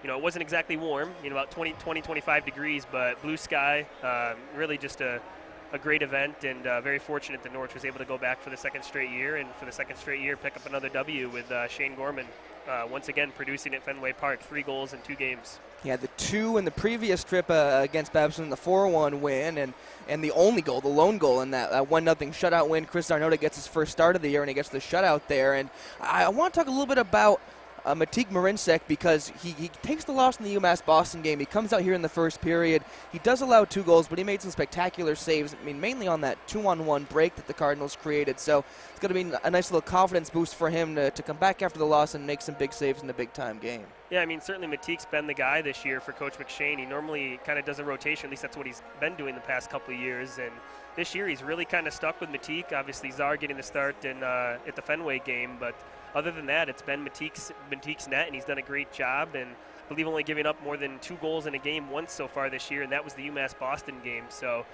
It wasn't exactly warm, about 25 degrees, but blue sky, really just a great event, and very fortunate that Norwich was able to go back for the second straight year, and for the second straight year pick up another W with Shane Gorman once again producing at Fenway Park, 3 goals in 2 games. Yeah, the 2 in the previous trip against Babson, the 4-1 win, and the only goal, the lone goal in that 1-0 shutout win. Chris Arnota gets his first start of the year, and he gets the shutout there. And I want to talk a little bit about Matik Marinsek, because he takes the loss in the UMass Boston game. He comes out here in the first period. He does allow 2 goals, but he made some spectacular saves. Mainly on that 2-on-1 break that the Cardinals created. So it's going to be a nice little confidence boost for him to come back after the loss and make some big saves in the big-time game. Yeah, certainly Matik's been the guy this year for Coach McShane. He normally kind of does a rotation, at least that's what he's been doing the past couple of years. And this year he's really kind of stuck with Matik. Obviously Czar getting the start at the Fenway game, but other than that, it's been Matik's net, and he's done a great job, and I believe only giving up more than 2 goals in a game once so far this year, and that was the UMass Boston game. So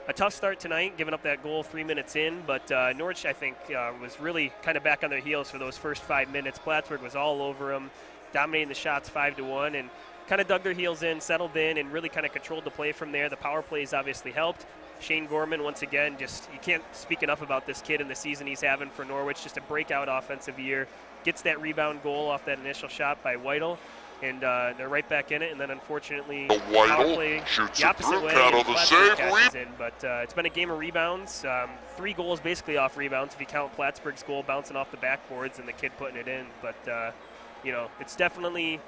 a tough start tonight, giving up that goal 3 minutes in, but Norwich, I think, was really kind of back on their heels for those first 5 minutes. Plattsburgh was all over them, dominating the shots 5-1, and kind of dug their heels in, settled in, and really kind of controlled the play from there. The power plays obviously helped. Shane Gorman, once again, you can't speak enough about this kid and the season he's having for Norwich. Just a breakout offensive year. Gets that rebound goal off that initial shot by Whittle, and they're right back in it. And then, unfortunately, Whittle shoots a blue out of the save. But it's been a game of rebounds. 3 goals basically off rebounds if you count Plattsburgh's goal bouncing off the backboards and the kid putting it in. But it's definitely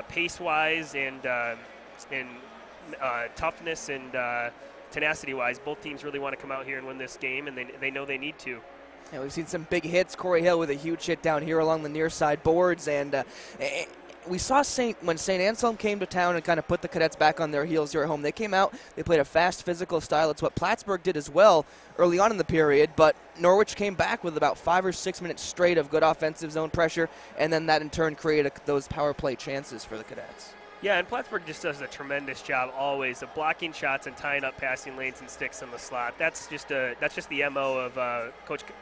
pace-wise and toughness and tenacity-wise, both teams really want to come out here and win this game, and they know they need to. Yeah, we've seen some big hits. Corey Hill with a huge hit down here along the near side boards, and we saw when St. Anselm came to town and kind of put the Cadets back on their heels here at home. They came out, they played a fast, physical style. It's what Plattsburgh did as well early on in the period, but Norwich came back with about 5 or 6 minutes straight of good offensive zone pressure, and then that in turn created those power play chances for the Cadets. Yeah, and Plattsburgh just does a tremendous job always of blocking shots and tying up passing lanes and sticks in the slot. That's just the MO of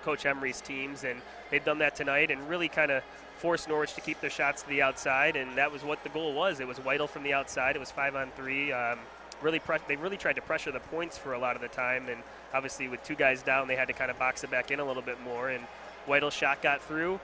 Coach Emery's teams, and they've done that tonight and really kind of forced Norwich to keep their shots to the outside, and that was what the goal was. It was Whittle from the outside. It was 5-on-3. They really tried to pressure the points for a lot of the time, and obviously with 2 guys down, they had to kind of box it back in a little bit more. And Whittle's shot got through,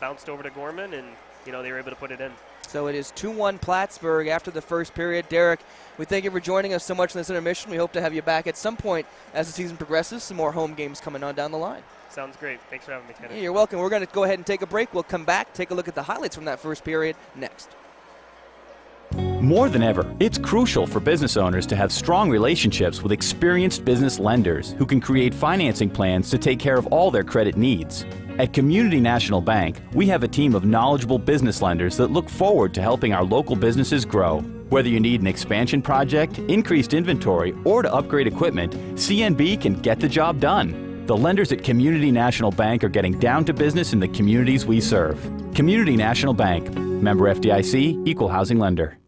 bounced over to Gorman, and they were able to put it in. So it is 2-1 Plattsburgh after the first period. Derek, we thank you for joining us so much in this intermission. We hope to have you back at some point as the season progresses. Some more home games coming on down the line. Sounds great. Thanks for having me, Tanner. Yeah, you're welcome. We're going to go ahead and take a break. We'll come back, take a look at the highlights from that first period next. More than ever, it's crucial for business owners to have strong relationships with experienced business lenders who can create financing plans to take care of all their credit needs. At Community National Bank, we have a team of knowledgeable business lenders that look forward to helping our local businesses grow. Whether you need an expansion project, increased inventory, or to upgrade equipment, CNB can get the job done. The lenders at Community National Bank are getting down to business in the communities we serve. Community National Bank, member FDIC, equal housing lender.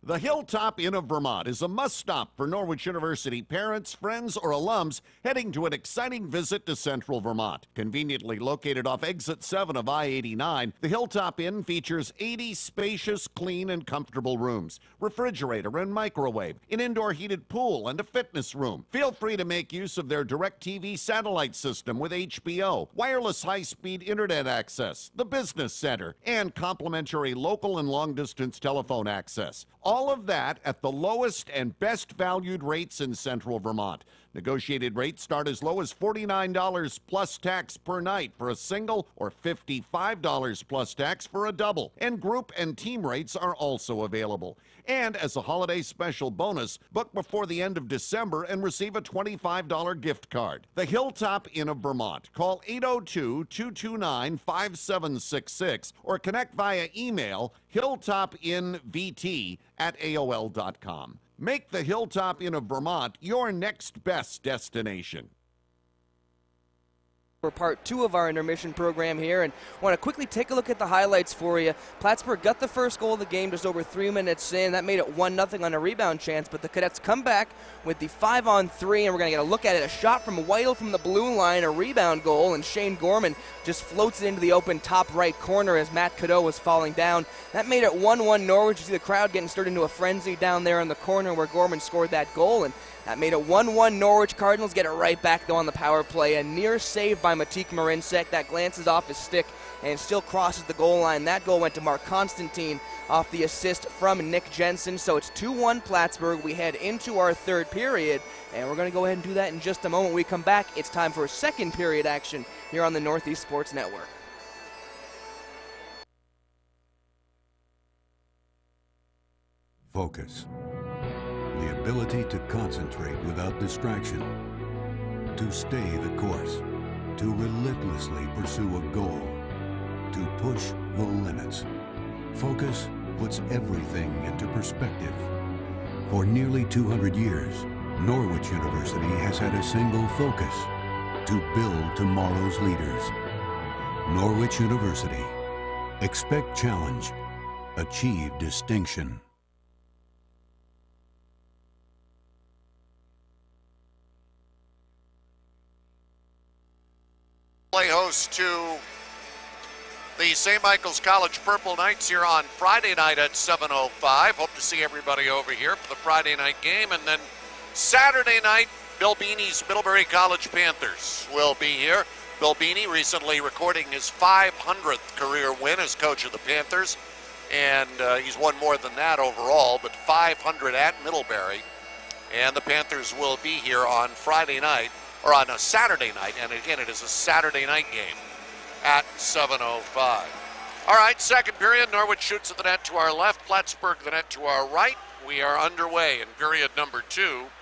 The Hilltop Inn of Vermont is a must-stop for Norwich University parents, friends, or alums heading to an exciting visit to central Vermont. Conveniently located off Exit 7 of I-89, the Hilltop Inn features 80 spacious, clean, and comfortable rooms, refrigerator and microwave, an indoor heated pool, and a fitness room. Feel free to make use of their DirecTV satellite system with HBO, wireless high-speed internet access, the business center, and complimentary local and long-distance telephone access. All of that at the lowest and best valued rates in central Vermont. Negotiated rates start as low as $49 plus tax per night for a single or $55 plus tax for a double. And group and team rates are also available. And as a holiday special bonus, book before the end of December and receive a $25 gift card. The Hilltop Inn of Vermont. Call 802-229-5766 or connect via email hilltopinvt@aol.com. Make the Hilltop Inn of Vermont your next best destination. For part 2 of our intermission program here, and want to quickly take a look at the highlights for you. Plattsburgh got the first goal of the game just over 3 minutes in. That made it 1-0 on a rebound chance, but the Cadets come back with the 5-on-3, and we're going to get a look at it. A shot from Whittle from the blue line, a rebound goal, and Shane Gorman just floats it into the open top right corner as Matt Cadeau was falling down. That made it 1-1 Norwich. You see the crowd getting stirred into a frenzy down there in the corner where Gorman scored that goal, and that made it 1-1 Norwich. Cardinals get it right back, though, on the power play. A near save by Matik Marinsek. That glances off his stick and still crosses the goal line. That goal went to Mark Constantine off the assist from Nick Jensen. So it's 2-1 Plattsburgh. We head into our third period, and we're going to go ahead and do that in just a moment. When we come back, it's time for second period action here on the Northeast Sports Network. Focus. The ability to concentrate without distraction, to stay the course, to relentlessly pursue a goal, to push the limits. Focus puts everything into perspective. For nearly 200 years, Norwich University has had a single focus: to build tomorrow's leaders. Norwich University. Expect challenge. Achieve distinction. Play host to the St. Michael's College Purple Knights here on Friday night at 7:05. Hope to see everybody over here for the Friday night game. And then Saturday night, Bill Beanie's Middlebury College Panthers will be here. Bill Beanie recently recording his 500th career win as coach of the Panthers. And he's won more than that overall, but 500 at Middlebury. And the Panthers will be here on Friday night, or on a Saturday night, and again, it is a Saturday night game at 7:05. All right, second period. Norwich shoots at the net to our left, Plattsburgh the net to our right. We are underway in period number 2.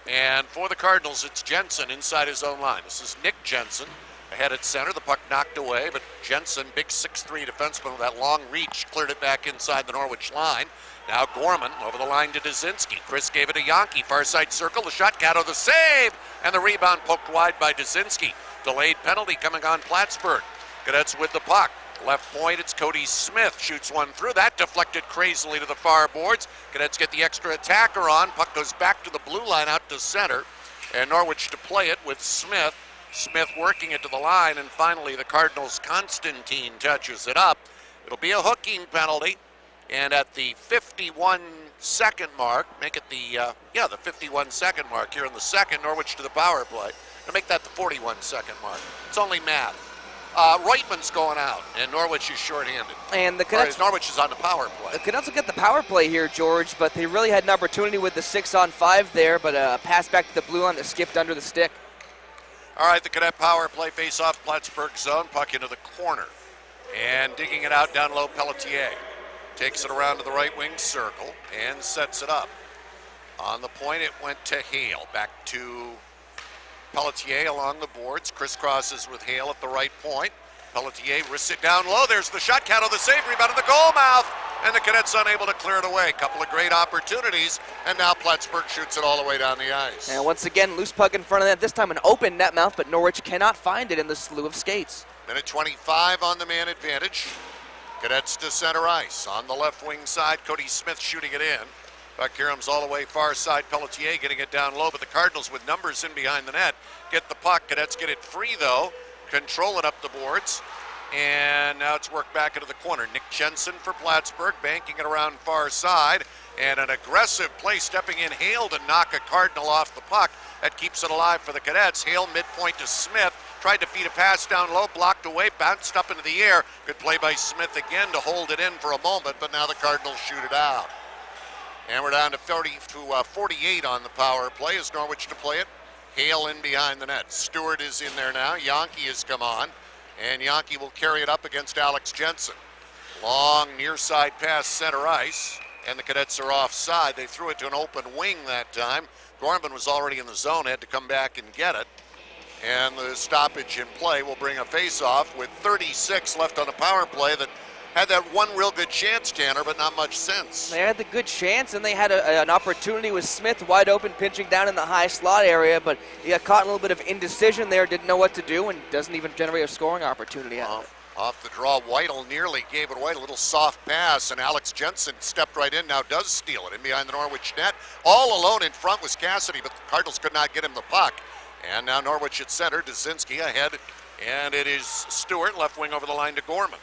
And for the Cardinals, it's Jensen inside his own line. This is Nick Jensen ahead at center. The puck knocked away, but Jensen, big 6'3" defenseman with that long reach, cleared it back inside the Norwich line. Now Gorman over the line to Dzinski. Chris gave it to Yankee, far side circle. The shot, Cato the save, and the rebound poked wide by Dzinski. Delayed penalty coming on Plattsburgh. Cadets with the puck. Left point, it's Cody Smith. Shoots one through. That deflected crazily to the far boards. Cadets get the extra attacker on. Puck goes back to the blue line out to center. And Norwich to play it with Smith. Smith working it to the line. And finally the Cardinals' Constantine touches it up. It'll be a hooking penalty. And at the 51-second mark, make it the 51-second mark here in the second, Norwich to the power play. To make that the 41-second mark. It's only math. Reitman's going out, and Norwich is shorthanded. And the Cadets, Norwich is on the power play. The Cadets will get the power play here, George, but they really had an opportunity with the 6-on-5 there, but a pass back to the blue line that skipped under the stick. All right, the Cadet power play face-off Plattsburgh zone, puck into the corner. And digging it out down low, Pelletier. Takes it around to the right wing circle and sets it up. On the point, it went to Hale. Back to Pelletier along the boards. Crisscrosses with Hale at the right point. Pelletier wrists it down low. There's the shot. Cato the save. Rebound in the goal mouth. And the Cadets unable to clear it away. Couple of great opportunities. And now Plattsburgh shoots it all the way down the ice. And once again, loose puck in front of that. This time an open net mouth, but Norwich cannot find it in the slew of skates. Minute 25 on the man advantage. Cadets to center ice. On the left wing side, Cody Smith shooting it in. Buck Hiram's all the way far side. Pelletier getting it down low, but the Cardinals with numbers in behind the net get the puck. Cadets get it free though, control it up the boards, and now it's worked back into the corner. Nick Jensen for Plattsburgh, banking it around far side, and an aggressive play stepping in Hale to knock a Cardinal off the puck. That keeps it alive for the Cadets. Hale midpoint to Smith, tried to feed a pass down low, blocked away, bounced up into the air. Good play by Smith again to hold it in for a moment, but now the Cardinals shoot it out. And we're down to 48 on the power play as Norwich to play it. Hale in behind the net. Stewart is in there now. Yankee has come on, and Yankee will carry it up against Alex Jensen. Long near side pass center ice, and the Cadets are offside. They threw it to an open wing that time. Gorman was already in the zone, had to come back and get it. And the stoppage in play will bring a face-off with 36 left on the power play that had that one real good chance, Tanner, but not much sense. They had the good chance, and they had an opportunity with Smith wide open, pinching down in the high slot area, but he got caught in a little bit of indecision there, didn't know what to do, and doesn't even generate a scoring opportunity out of it. Off the draw, Whittle nearly gave it away. A little soft pass, and Alex Jensen stepped right in, now does steal it in behind the Norwich net. All alone in front was Cassidy, but the Cardinals could not get him the puck. And now Norwich at center, Dazinski ahead, and it is Stewart, left wing over the line to Gorman.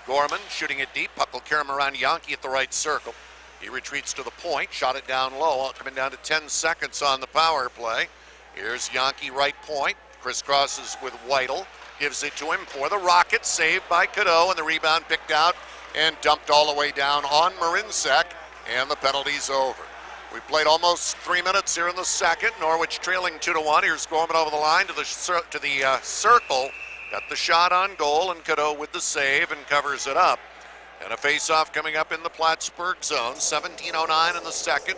Gorman shooting it deep, puck will carry him around Yankee at the right circle. He retreats to the point, shot it down low, coming down to 10 seconds on the power play. Here's Yankee right point, crisscrosses with Whittle, gives it to him for the Rockets, saved by Cadeau, and the rebound picked out and dumped all the way down on Marincek, and the penalty's over. We played almost 3 minutes here in the second. Norwich trailing 2-1. Here's Gorman over the line to the circle. Got the shot on goal, and Cadeau with the save and covers it up. And a face-off coming up in the Plattsburgh zone. 17:09 in the second.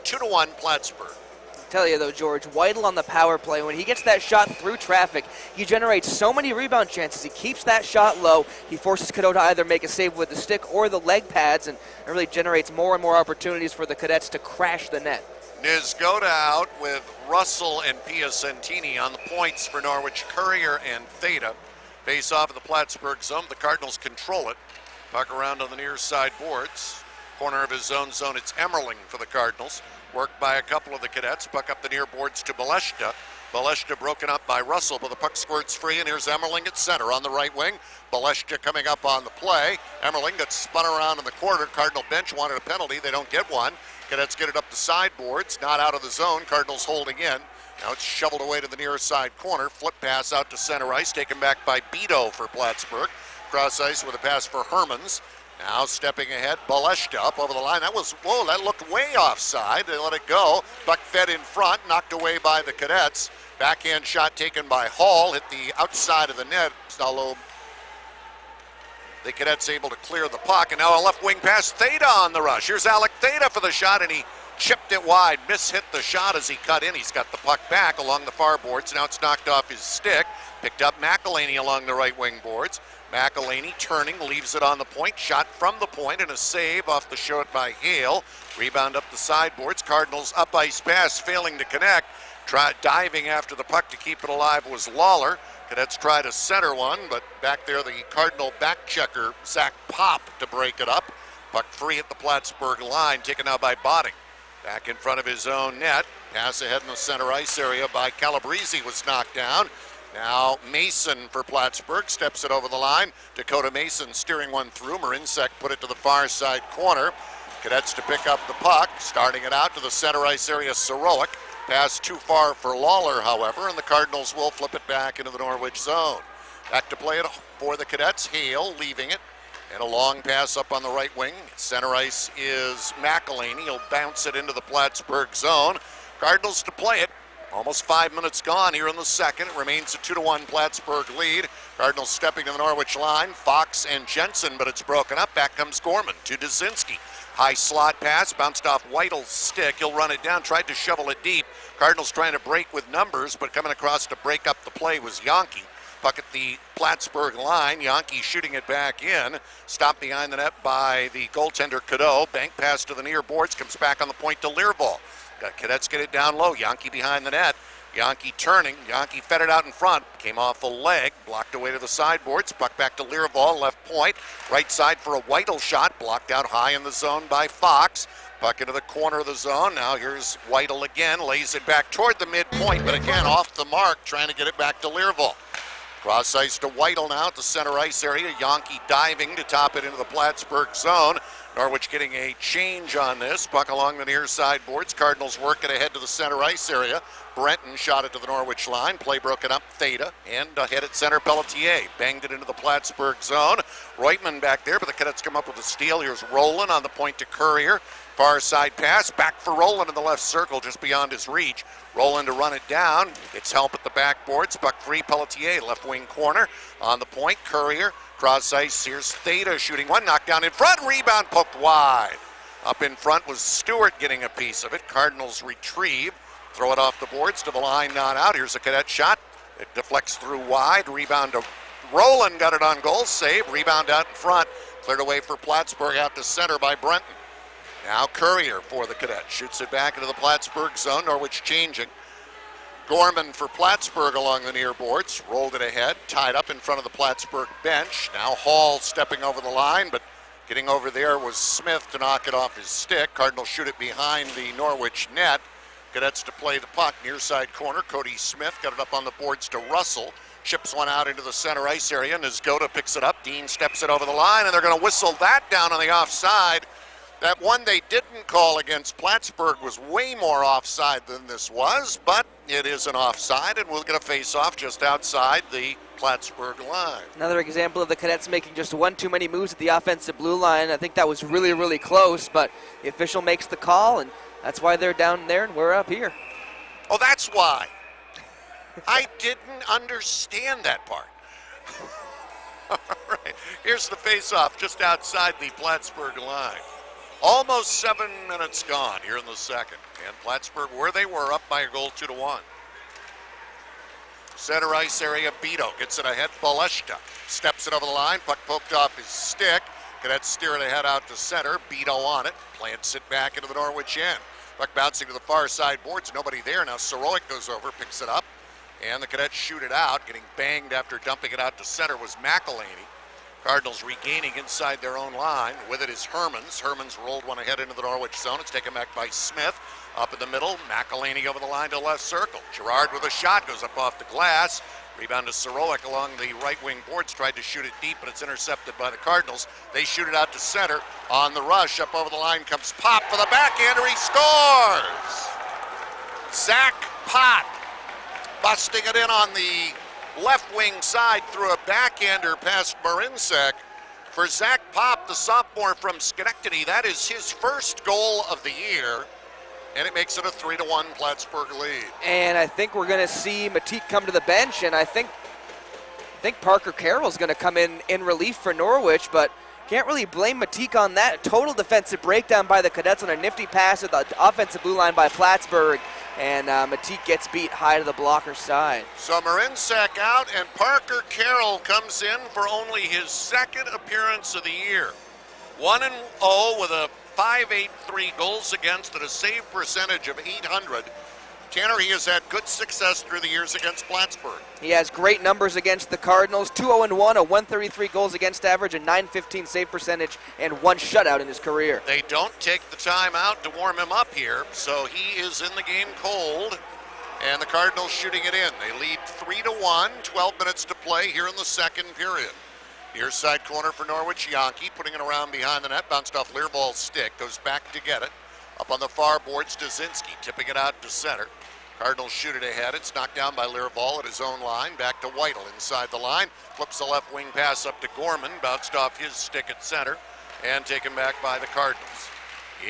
2-1 Plattsburgh. I tell you though, George, Whittle on the power play, when he gets that shot through traffic, he generates so many rebound chances. He keeps that shot low. He forces Cadeau to either make a save with the stick or the leg pads, and it really generates more and more opportunities for the Cadets to crash the net. Nizgoda out with Russell and Piacentini on the points for Norwich. Courier and Theta face off of the Plattsburgh zone. The Cardinals control it. Puck around on the near side boards. Corner of his own zone, it's Emmerling for the Cardinals. Worked by a couple of the Cadets. Puck up the near boards to Baleshta. Baleshta broken up by Russell, but the puck squirts free, and here's Emmerling at center on the right wing. Baleshta coming up on the play. Emmerling got spun around in the corner. Cardinal bench wanted a penalty. They don't get one. Cadets get it up the sideboards, not out of the zone. Cardinals holding in. Now it's shoveled away to the near side corner. Flip pass out to center ice, taken back by Beto for Plattsburgh. Cross ice with a pass for Hermans. Now stepping ahead, Baleshta up over the line. That was, whoa, that looked way offside. They let it go. Puck fed in front, knocked away by the Cadets. Backhand shot taken by Hall, hit the outside of the net, although the Cadets able to clear the puck, and now a left wing pass, Theta on the rush. Here's Alec Theta for the shot, and he chipped it wide, mishit the shot as he cut in. He's got the puck back along the far boards. Now it's knocked off his stick. Picked up McElhaney along the right wing boards. McElhaney turning, leaves it on the point. Shot from the point and a save off the shot by Hale. Rebound up the sideboards. Cardinals up ice pass, failing to connect. Diving after the puck to keep it alive was Lawler. Cadets try to center one, but back there the Cardinal back checker, Zach Pop, to break it up. Puck free at the Plattsburgh line, taken out by Botting. Back in front of his own net. Pass ahead in the center ice area by Calabrese was knocked down. Now Mason for Plattsburgh steps it over the line. Dakota Mason steering one through. Marincek put it to the far side corner. Cadets to pick up the puck, starting it out to the center ice area, Sorowick. Pass too far for Lawler, however, and the Cardinals will flip it back into the Norwich zone. Back to play it for the Cadets. Hale leaving it, and a long pass up on the right wing. Center ice is McElhaney. He'll bounce it into the Plattsburgh zone. Cardinals to play it. Almost 5 minutes gone here in the second. It remains a 2-1 Plattsburgh lead. Cardinals stepping to the Norwich line. Fox and Jensen, but it's broken up. Back comes Gorman to Dazinski. High slot pass, bounced off Whitle's stick. He'll run it down, tried to shovel it deep. Cardinals trying to break with numbers, but coming across to break up the play was Yankee. Puck at the Plattsburgh line. Yankee shooting it back in. Stopped behind the net by the goaltender Cadeau. Bank pass to the near boards, comes back on the point to Learvall. Cadets get it down low. Yankee behind the net. Yankee turning. Yankee fed it out in front. Came off a leg. Blocked away to the sideboards. Puck back to Learvall. Left point. Right side for a Whittle shot. Blocked out high in the zone by Fox. Puck into the corner of the zone. Now here's Whittle again. Lays it back toward the midpoint, but again off the mark, trying to get it back to Learvall. Cross ice to Whittle now at the center ice area. Yankee diving to top it into the Plattsburgh zone. Norwich getting a change on this. Puck along the near side boards. Cardinals working ahead to the center ice area. Brenton shot it to the Norwich line. Play broken up. Theta and ahead at center. Pelletier banged it into the Plattsburgh zone. Reutemann back there, but the Cadets come up with a steal. Here's Rowland on the point to Courier. Far side pass. Back for Rowland in the left circle, just beyond his reach. Rowland to run it down. It's help at the backboards. Puck free. Pelletier left wing corner on the point. Courier. Cross ice, here's Theta shooting one, knocked down in front, rebound poked wide. Up in front was Stewart getting a piece of it. Cardinals retrieve, throw it off the boards to the line, not out. Here's a Cadet shot. It deflects through wide, rebound to Rowland, got it on goal, save, rebound out in front. Cleared away for Plattsburgh out to center by Brenton. Now Courier for the Cadets, shoots it back into the Plattsburgh zone, Norwich changing. Gorman for Plattsburgh along the near boards, rolled it ahead, tied up in front of the Plattsburgh bench. Now Hall stepping over the line, but getting over there was Smith to knock it off his stick. Cardinals shoot it behind the Norwich net. Cadets to play the puck, near side corner. Cody Smith got it up on the boards to Russell. Chips one out into the center ice area, and Nizgoda picks it up. Dean steps it over the line, and they're going to whistle that down on the offside. That one they didn't call against Plattsburgh was way more offside than this was, but it is an offside, and we'll get a face-off just outside the Plattsburgh line. Another example of the Cadets making just one too many moves at the offensive blue line. I think that was really, really close, but the official makes the call, and that's why they're down there and we're up here. Oh, that's why. I didn't understand that part. All right, here's the face-off just outside the Plattsburgh line. Almost 7 minutes gone here in the second. And Plattsburgh, where they were, up by a goal 2-1. Center ice area, Beto gets it ahead. Baleshta steps it over the line. Puck poked off his stick. Cadets steer it ahead out to center. Beto on it. Plants it back into the Norwich end. Puck bouncing to the far side boards. Nobody there. Now Soroik goes over, picks it up. And the Cadets shoot it out. Getting banged after dumping it out to center was McElhaney. Cardinals regaining inside their own line. With it is Hermans. Hermans rolled one ahead into the Norwich zone. It's taken back by Smith. Up in the middle, McElhaney over the line to left circle. Gerard with a shot, goes up off the glass. Rebound to Soroik along the right wing boards. Tried to shoot it deep, but it's intercepted by the Cardinals. They shoot it out to center. On the rush, up over the line comes Pop for the backhander. He scores! Zach Pop busting it in on the left wing side through a backhander past Marinsek. For Zach Pop, the sophomore from Schenectady, that is his first goal of the year, and it makes it a 3-1 Plattsburgh lead. And I think we're going to see Matique come to the bench, and I think Parker Carroll's going to come in relief for Norwich, but can't really blame Matique on that. A total defensive breakdown by the Cadets on a nifty pass at the offensive blue line by Plattsburgh. And Matique gets beat high to the blocker side. So Marinsek out, and Parker Carroll comes in for only his second appearance of the year. 1-0 with a .583 goals against and a save percentage of .800. Tanner, he has had good success through the years against Plattsburgh. He has great numbers against the Cardinals. 2-0-1, a 133 goals against average, a .915 save percentage, and one shutout in his career. They don't take the time out to warm him up here, so he is in the game cold. And the Cardinals shooting it in. They lead 3-1, 12 minutes to play here in the second period. Near side corner for Norwich, Yankee putting it around behind the net, bounced off Learball's stick, goes back to get it. Up on the far boards, Dazinski tipping it out to center. Cardinals shoot it ahead. It's knocked down by Learball at his own line. Back to Whittle inside the line. Flips the left wing pass up to Gorman. Bounced off his stick at center and taken back by the Cardinals.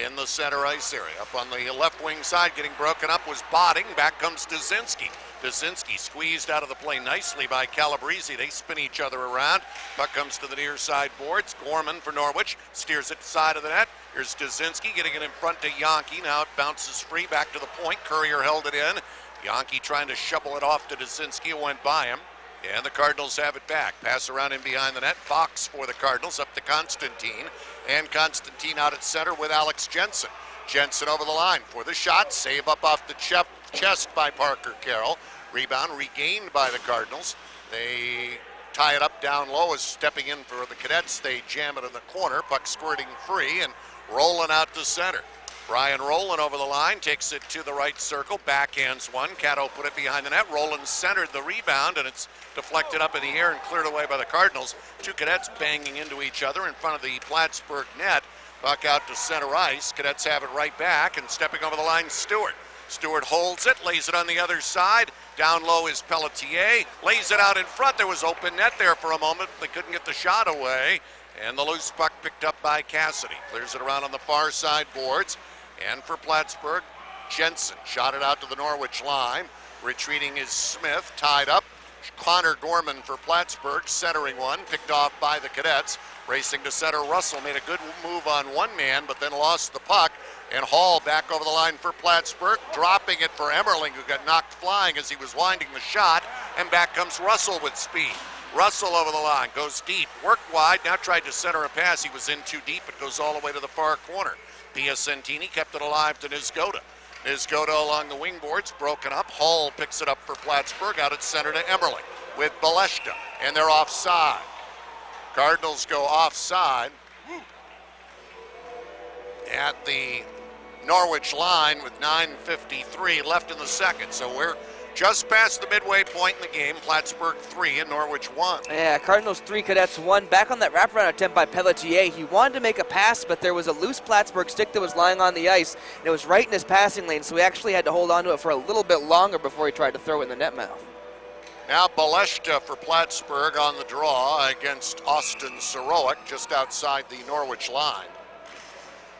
In the center ice area. Up on the left wing side, getting broken up was Botting. Back comes Dazinski. Dazinski squeezed out of the play nicely by Calabrese. They spin each other around. Puck comes to the near side boards. Gorman for Norwich steers it to the side of the net. Here's Dazinski getting it in front to Yankee. Now it bounces free back to the point. Courier held it in. Yankee trying to shovel it off to Dazinski. It went by him. And the Cardinals have it back. Pass around in behind the net. Fox for the Cardinals up to Constantine. And Constantine out at center with Alex Jensen. Jensen over the line for the shot. Save up off the chest by Parker Carroll. Rebound regained by the Cardinals. They tie it up down low as stepping in for the Cadets. They jam it in the corner. Puck squirting free and rolling out to center. Brian Rowland over the line, takes it to the right circle, backhands one. Caddo put it behind the net. Rowland centered the rebound, and it's deflected up in the air and cleared away by the Cardinals. Two Cadets banging into each other in front of the Plattsburgh net. Puck out to center ice. Cadets have it right back, and stepping over the line, Stewart. Stewart holds it, lays it on the other side. Down low is Pelletier, lays it out in front. There was open net there for a moment. They couldn't get the shot away. And the loose puck picked up by Cassidy. Clears it around on the far side boards. And for Plattsburgh, Jensen shot it out to the Norwich line. Retreating is Smith, tied up. Connor Gorman for Plattsburgh, centering one, picked off by the Cadets. Racing to center, Russell made a good move on one man, but then lost the puck. And Hall back over the line for Plattsburgh, dropping it for Emmerling, who got knocked flying as he was winding the shot. And back comes Russell with speed. Russell over the line, goes deep, worked wide, now tried to center a pass. He was in too deep. It goes all the way to the far corner. Piacentini kept it alive to Nizgoda. Nizgoda along the wing boards, broken up. Hall picks it up for Plattsburgh, out at center to Emmerling with Baleshta, and they're offside. Cardinals go offside at the Norwich line with 9:53 left in the second. So we're just past the midway point in the game. Plattsburgh 3 and Norwich 1. Yeah, Cardinals 3, Cadets 1. Back on that wraparound attempt by Pelletier. He wanted to make a pass, but there was a loose Plattsburgh stick that was lying on the ice, and it was right in his passing lane, so he actually had to hold on to it for a little bit longer before he tried to throw it in the net mouth. Now Baleshta for Plattsburgh on the draw against Austin Sorowick just outside the Norwich line.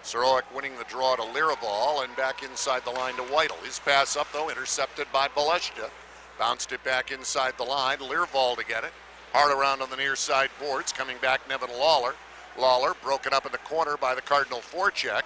Sorowick winning the draw to Liraval and back inside the line to Whittle. His pass up, though, intercepted by Baleshta. Bounced it back inside the line. Liraval to get it. Hard around on the near side boards. Coming back, Nevin Lawler. Lawler broken up in the corner by the Cardinal forecheck.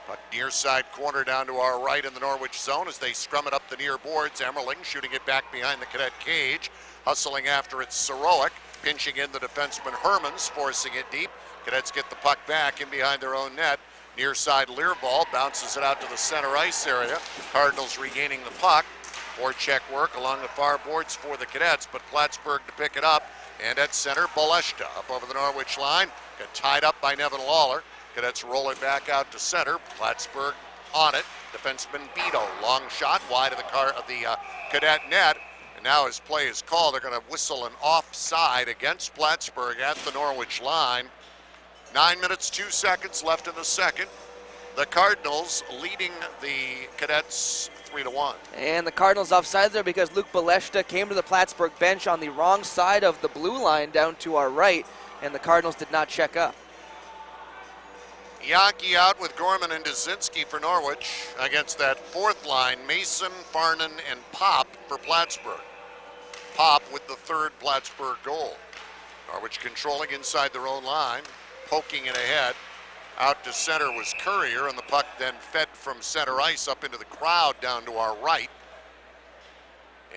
But near side corner down to our right in the Norwich zone as they scrum it up the near boards. Emmerling shooting it back behind the Cadet cage. Hustling after it, Sorowick. Pinching in the defenseman Hermans, forcing it deep. Cadets get the puck back in behind their own net. Near side Learball bounces it out to the center ice area. Cardinals regaining the puck. Forecheck work along the far boards for the Cadets, but Plattsburgh to pick it up. And at center, Baleshta up over the Norwich line. Got tied up by Nevin Lawler. Cadets roll it back out to center. Plattsburgh on it. Defenseman Beto, long shot wide of the Cadet net. And now as play is called, they're going to whistle an offside against Plattsburgh at the Norwich line. 9 minutes, 2 seconds left in the second. The Cardinals leading the Cadets 3-1. And the Cardinals offside there because Luke Baleshta came to the Plattsburgh bench on the wrong side of the blue line down to our right, and the Cardinals did not check up. Yankee out with Gorman and Dzinski for Norwich against that fourth line, Mason, Farnan, and Pop for Plattsburgh. Pop with the third Plattsburgh goal. Norwich controlling inside their own line. Poking it ahead. Out to center was Courier, and the puck then fed from center ice up into the crowd down to our right.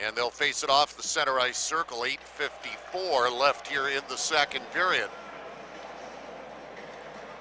And they'll face it off the center ice circle. 8:54 left here in the second period.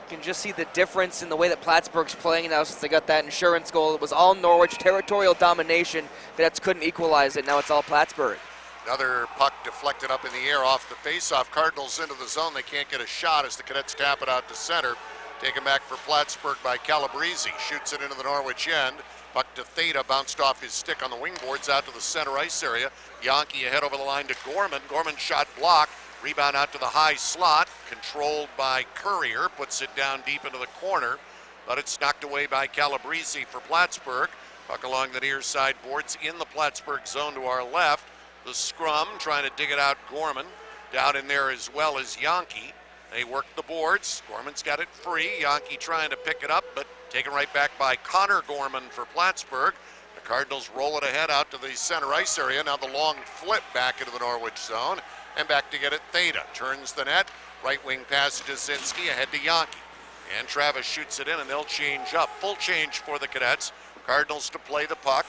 You can just see the difference in the way that Plattsburgh's playing now since they got that insurance goal. It was all Norwich, territorial domination. Cadets couldn't equalize it. Now it's all Plattsburgh. Another puck deflected up in the air off the faceoff. Cardinals into the zone. They can't get a shot as the Cadets tap it out to center. Taken back for Plattsburgh by Calabrese. Shoots it into the Norwich end. Puck to Theta, bounced off his stick on the wing boards out to the center ice area. Yankee ahead over the line to Gorman. Gorman shot blocked. Rebound out to the high slot. Controlled by Courier. Puts it down deep into the corner. But it's knocked away by Calabrese for Plattsburgh. Puck along the near side boards in the Plattsburgh zone to our left. The scrum trying to dig it out. Gorman down in there as well as Yankee. They work the boards. Gorman's got it free. Yankee trying to pick it up, but taken right back by Connor Gorman for Plattsburgh. The Cardinals roll it ahead out to the center ice area. Now the long flip back into the Norwich zone. And back to get it, Theta. Turns the net. Right wing pass to Dzinski ahead to Yankee. And Travis shoots it in, and they'll change up. Full change for the Cadets. Cardinals to play the puck.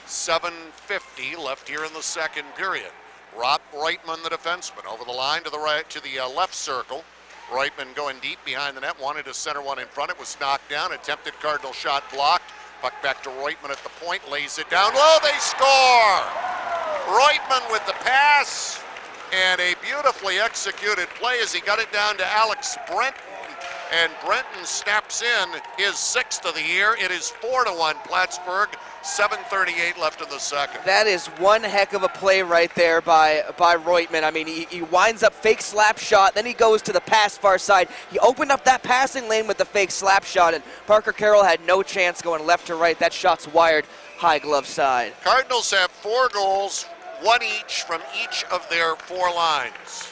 7:50 left here in the second period. Rob Reitman, the defenseman, over the line to the right, to the left circle. Reitman going deep behind the net, wanted to center one in front. It was knocked down. Attempted Cardinal shot blocked. Puck back to Reutemann at the point, lays it down low, they score! Reutemann with the pass, and a beautifully executed play as he got it down to Alex Brenton, and Brenton snaps in his 6th of the year. It is 4-1 Plattsburgh, 7:38 left in the second. That is one heck of a play right there by Reutemann. I mean, he winds up fake slap shot, then he goes to the pass far side. He opened up that passing lane with the fake slap shot, and Parker Carroll had no chance going left to right. That shot's wired high glove side. Cardinals have 4 goals, 1 each from each of their 4 lines.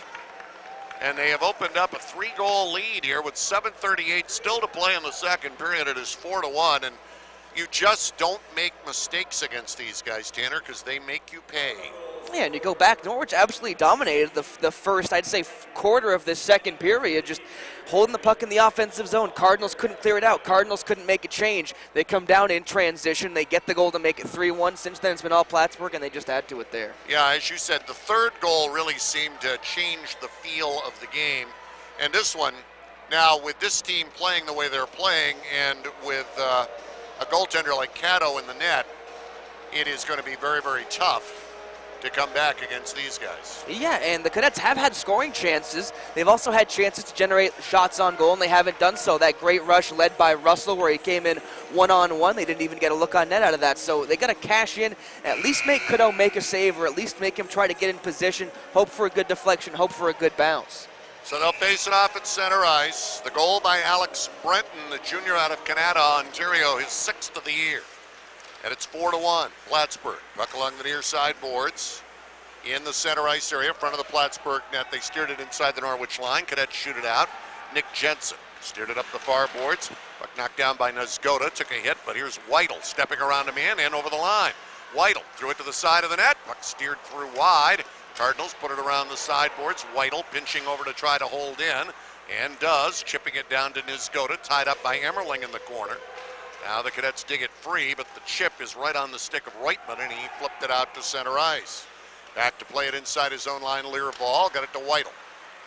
And they have opened up a 3-goal lead here with 7:38 still to play in the second period. It is 4-1, and you just don't make mistakes against these guys, Tanner, because they make you pay. Yeah, and you go back, Norwich absolutely dominated the first, I'd say, quarter of this second period, just holding the puck in the offensive zone. Cardinals couldn't clear it out. Cardinals couldn't make a change. They come down in transition. They get the goal to make it 3-1. Since then, it's been all Plattsburgh, and they just add to it there. Yeah, as you said, the third goal really seemed to change the feel of the game. And this one, now with this team playing the way they're playing, and with a goaltender like Cato in the net, it is going to be very, very tough to come back against these guys. Yeah, and the Cadets have had scoring chances. They've also had chances to generate shots on goal, and they haven't done so. That great rush led by Russell where he came in one-on-one. They didn't even get a look on net out of that. So they got to cash in, at least make Cadeau make a save, or at least make him try to get in position, hope for a good deflection, hope for a good bounce. So they'll face it off at center ice. The goal by Alex Brenton, the junior out of Canada, Ontario, his 6th of the year. And it's 4-1, Plattsburgh. Puck along the near side boards. In the center ice area, in front of the Plattsburgh net. They steered it inside the Norwich line. Cadets shoot it out. Nick Jensen steered it up the far boards. Puck knocked down by Nezgoda. Took a hit, but here's Whittle stepping around a man and over the line. Whittle threw it to the side of the net. Puck steered through wide. Cardinals put it around the sideboards. Whittle pinching over to try to hold in, and does, chipping it down to Nezgoda, tied up by Emmerling in the corner. Now the Cadets dig it free, but the chip is right on the stick of Reutemann, and he flipped it out to center ice. Back to play it inside his own line, Learval, got it to Whittle.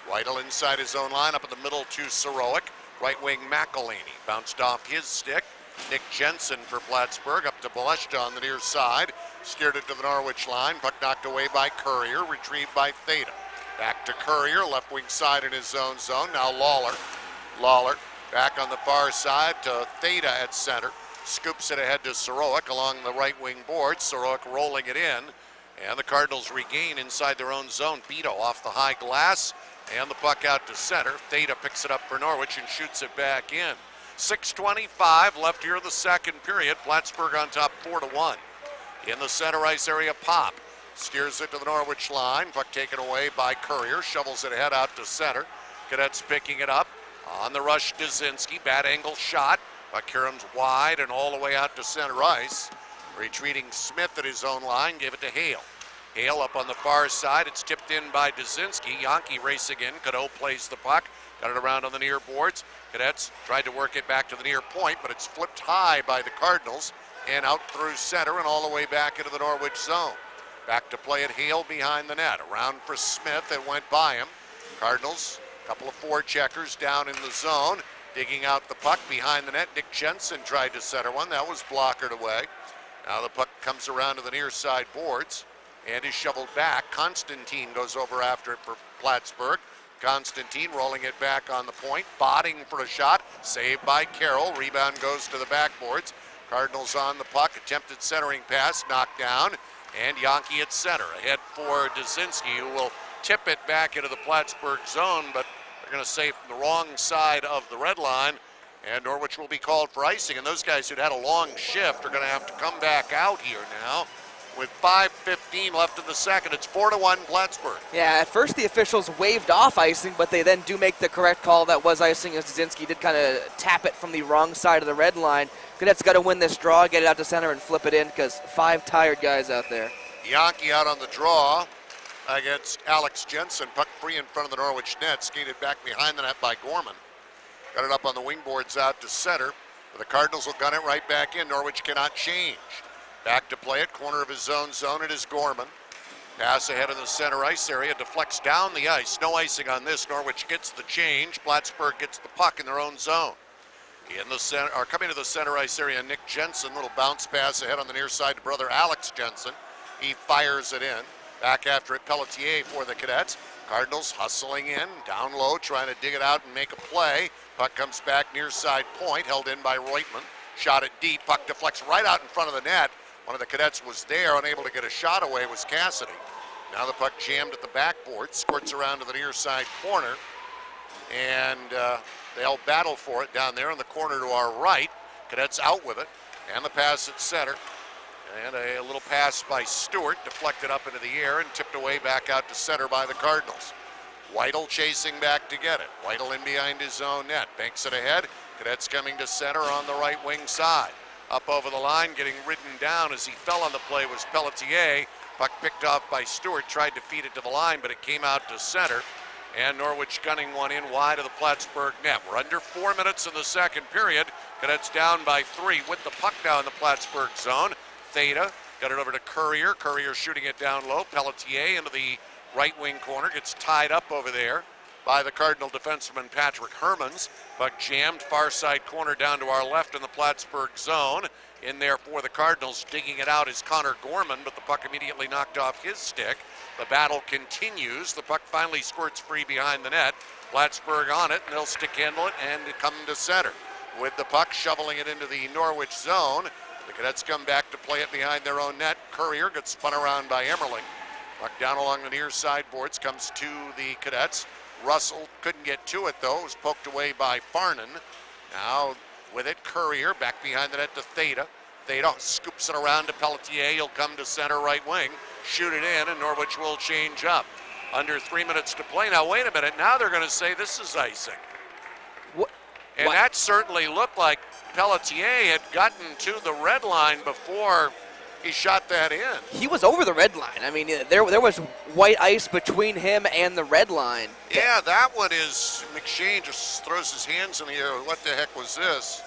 Whittle inside his own line, up in the middle to Sorowick. Right wing McElhaney, bounced off his stick. Nick Jensen for Plattsburgh, up to Boleshta on the near side. Steered it to the Norwich line, puck knocked away by Courier, retrieved by Theta. Back to Courier, left wing side in his own zone, now Lawler. Lawler back on the far side to Theta at center. Scoops it ahead to Sorowick along the right wing board. Sorowick rolling it in. And the Cardinals regain inside their own zone. Beto off the high glass. And the puck out to center. Theta picks it up for Norwich and shoots it back in. 6:25 left here in the second period. Plattsburgh on top 4-1. In the center ice area, Pop steers it to the Norwich line. Puck taken away by Courier. Shovels it ahead out to center. Cadets picking it up. On the rush, Dazinski, bad angle shot. Puck caroms wide and all the way out to center ice. Retreating Smith at his own line, gave it to Hale. Hale up on the far side, it's tipped in by Dazinski. Yankee racing in, Cadeau plays the puck. Got it around on the near boards. Cadets tried to work it back to the near point, but it's flipped high by the Cardinals and out through center and all the way back into the Norwich zone. Back to play at Hale behind the net. Around for Smith, it went by him. Cardinals, couple of forecheckers down in the zone, digging out the puck behind the net. Nick Jensen tried to center one. That was blockered away. Now the puck comes around to the near side boards and is shoveled back. Constantine goes over after it for Plattsburgh. Constantine rolling it back on the point, botting for a shot, saved by Carroll. Rebound goes to the backboards. Cardinals on the puck, attempted centering pass, knocked down, and Yankee at center. Ahead for Dazinski, who will tip it back into the Plattsburgh zone, but they're going to say from the wrong side of the red line, and Norwich will be called for icing. And those guys who'd had a long shift are going to have to come back out here now. With 5:15 left in the second, it's 4-1 Plattsburgh. Yeah, at first the officials waved off icing, but they then do make the correct call. That was icing, as Dazinski did kind of tap it from the wrong side of the red line. Cadets got to win this draw, get it out to center, and flip it in, because 5 tired guys out there. Yankee out on the draw against Alex Jensen. Puck free in front of the Norwich net, skated back behind the net by Gorman. Got it up on the wing boards out to center, but the Cardinals will gun it right back in. Norwich cannot change. Back to play it, corner of his own zone, it is Gorman. Pass ahead of the center ice area, deflects down the ice. No icing on this. Norwich gets the change. Plattsburgh gets the puck in their own zone. In the center, or coming to the center ice area, Nick Jensen, little bounce pass ahead on the near side to brother Alex Jensen. He fires it in. Back after it, Pelletier for the Cadets. Cardinals hustling in, down low, trying to dig it out and make a play. Puck comes back near side point, held in by Reutemann. Shot it deep, puck deflects right out in front of the net. One of the Cadets was there, unable to get a shot away was Cassidy. Now the puck jammed at the backboard, squirts around to the near side corner. And they'll battle for it down there in the corner to our right. Cadets out with it, and the pass at center. And a little pass by Stewart, deflected up into the air and tipped away back out to center by the Cardinals. Weidel chasing back to get it. Weidel in behind his own net, banks it ahead. Cadets coming to center on the right wing side. Up over the line, getting ridden down as he fell on the play was Pelletier. Puck picked off by Stewart, tried to feed it to the line, but it came out to center. And Norwich gunning one in wide of the Plattsburgh net. We're under 4 minutes in the second period. Cadets down by 3 with the puck down in the Plattsburgh zone. Theta got it over to Courier. Courier shooting it down low. Pelletier into the right wing corner. Gets tied up over there by the Cardinal defenseman Patrick Hermans. Puck jammed far side corner down to our left in the Plattsburgh zone. In there for the Cardinals, digging it out is Connor Gorman, but the puck immediately knocked off his stick. The battle continues. The puck finally squirts free behind the net. Plattsburgh on it, and they'll stick handle it and come to center. With the puck, shoveling it into the Norwich zone. The Cadets come back to play it behind their own net. Courier gets spun around by Emmerling. Puck down along the near side boards, comes to the Cadets. Russell couldn't get to it though. It was poked away by Farnan. Now with it, Courier back behind the net to Theta. Theta scoops it around to Pelletier. He'll come to center right wing, shoot it in, and Norwich will change up. Under 3 minutes to play. Now wait a minute, now they're going to say this is icing. What? And that certainly looked like Pelletier had gotten to the red line before he shot that in. He was over the red line. I mean, there was white ice between him and the red line. Yeah, that one is, McShane just throws his hands in the air. What the heck was this?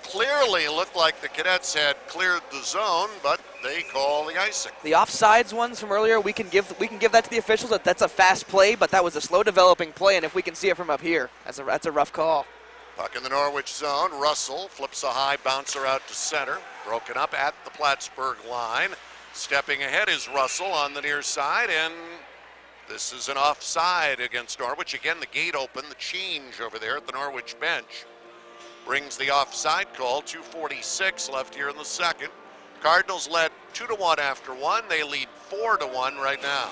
Clearly looked like the Cadets had cleared the zone, but they call the icing. The offsides ones from earlier, we can give that to the officials. That's a fast play, but that was a slow developing play, and if we can see it from up here, that's a rough call. Puck in the Norwich zone. Russell flips a high bouncer out to center. Broken up at the Plattsburgh line. Stepping ahead is Russell on the near side, and this is an offside against Norwich. Again, the gate open, the change over there at the Norwich bench brings the offside call. 2:46 left here in the second. Cardinals led 2-1 after one. They lead 4-1 right now.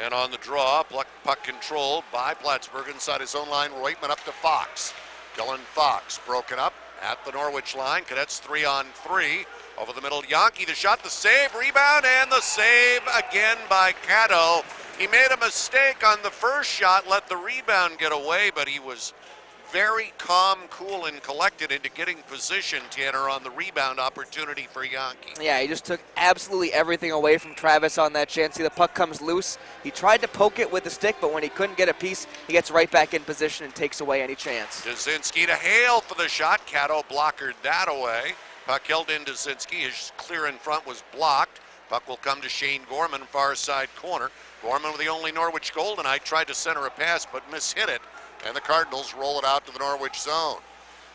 And on the draw, puck controlled by Plattsburgh inside his own line. Reutemann up to Fox. Dylan Fox broken up at the Norwich line. Cadets 3-on-3. Over the middle, Yankee, the shot, the save, rebound, and the save again by Cato. He made a mistake on the first shot, let the rebound get away, but he was very calm, cool, and collected into getting position, Tanner, on the rebound opportunity for Yankee. Yeah, he just took absolutely everything away from Travis on that chance. See, the puck comes loose. He tried to poke it with the stick, but when he couldn't get a piece, he gets right back in position and takes away any chance. Dzinski to Hale for the shot. Cato blockered that away. Puck held in Dzinski. His clear in front was blocked. Puck will come to Shane Gorman, far side corner. Gorman with the only Norwich goal tonight. Tried to center a pass, but mishit it. And the Cardinals roll it out to the Norwich zone.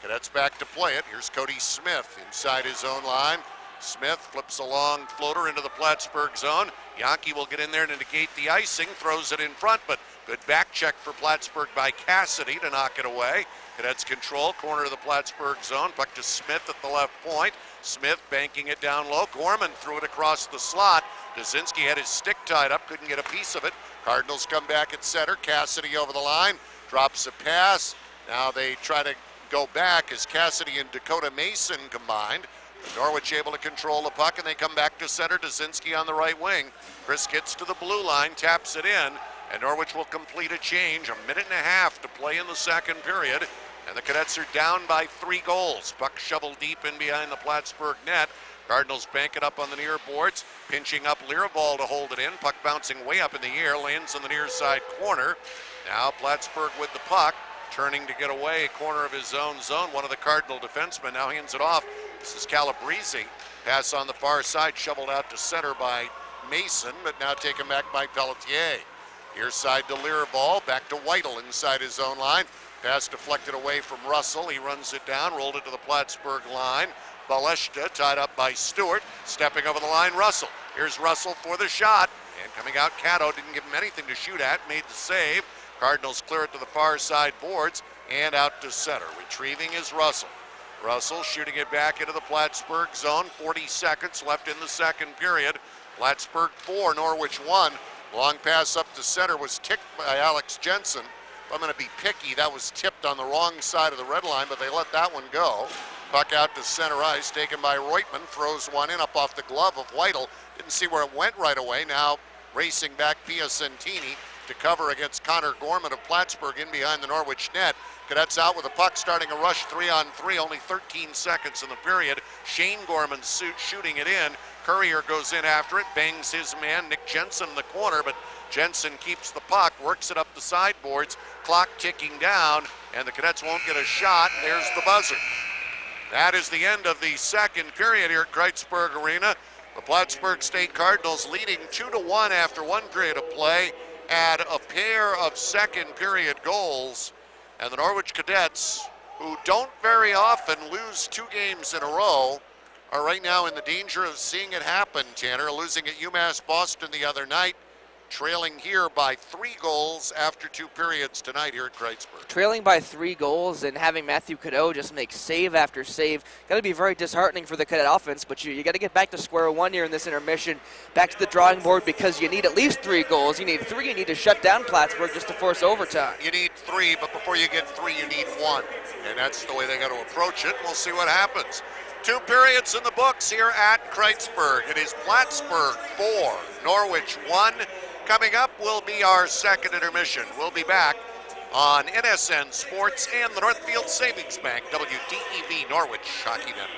Cadets back to play it. Here's Cody Smith inside his own line. Smith flips a long floater into the Plattsburgh zone. Yankee will get in there to negate the icing. Throws it in front, but good back check for Plattsburgh by Cassidy to knock it away. Cadets control, corner of the Plattsburgh zone. Puck to Smith at the left point. Smith banking it down low. Gorman threw it across the slot. Dzinski had his stick tied up, couldn't get a piece of it. Cardinals come back at center. Cassidy over the line, drops a pass. Now they try to go back as Cassidy and Dakota Mason combined. Norwich able to control the puck, and they come back to center. Dzinski on the right wing. Chris gets to the blue line, taps it in, and Norwich will complete a change. 1.5 minutes to play in the second period, and the Cadets are down by 3 goals. Puck shoveled deep in behind the Plattsburgh net. Cardinals bank it up on the near boards, pinching up Learval to hold it in. Puck bouncing way up in the air, lands in the near side corner. Now Plattsburgh with the puck, turning to get away, corner of his own zone. One of the Cardinal defensemen now hands it off. This is Calabrese. Pass on the far side, shoveled out to center by Mason, but now taken back by Pelletier. Near side to Learball, back to Whittle inside his own line. Pass deflected away from Russell. He runs it down, rolled it to the Plattsburgh line. Baleshta tied up by Stewart. Stepping over the line, Russell. Here's Russell for the shot. And coming out, Cato didn't give him anything to shoot at. Made the save. Cardinals clear it to the far side boards and out to center. Retrieving is Russell. Russell shooting it back into the Plattsburgh zone. 40 seconds left in the second period. Plattsburgh 4, Norwich 1. Long pass up to center was ticked by Alex Jensen. If I'm going to be picky, that was tipped on the wrong side of the red line, but they let that one go. Puck out to center ice, taken by Reutman. Throws one in up off the glove of Whittle. Didn't see where it went right away. Now racing back Piacentini to cover against Connor Gorman of Plattsburgh in behind the Norwich net. Cadets out with the puck, starting a rush 3-on-3, only 13 seconds in the period. Shane Gorman shooting it in. Courier goes in after it, bangs his man, Nick Jensen in the corner, but Jensen keeps the puck, works it up the sideboards, clock ticking down, and the Cadets won't get a shot. There's the buzzer. That is the end of the second period here at Kreitzberg Arena. The Plattsburgh State Cardinals leading 2-1 after one period of play, add a pair of second period goals, and the Norwich Cadets, who don't very often lose 2 games in a row, are right now in the danger of seeing it happen, Tanner. Losing at UMass Boston the other night, trailing here by 3 goals after 2 periods tonight here at Kreitzberg. Trailing by 3 goals and having Matthew Cadeau just make save after save. Got to be very disheartening for the Cadet offense, but you got to get back to square one here in this intermission. Back to the drawing board because you need at least 3 goals. You need 3. You need to shut down Plattsburgh just to force overtime. You need 3, but before you get 3, you need 1. And that's the way they got to approach it. We'll see what happens. 2 periods in the books here at Kreitzberg. It is Plattsburgh 4, Norwich 1. Coming up will be our second intermission. We'll be back on NSN Sports and the Northfield Savings Bank WDEV Norwich Hockey Network.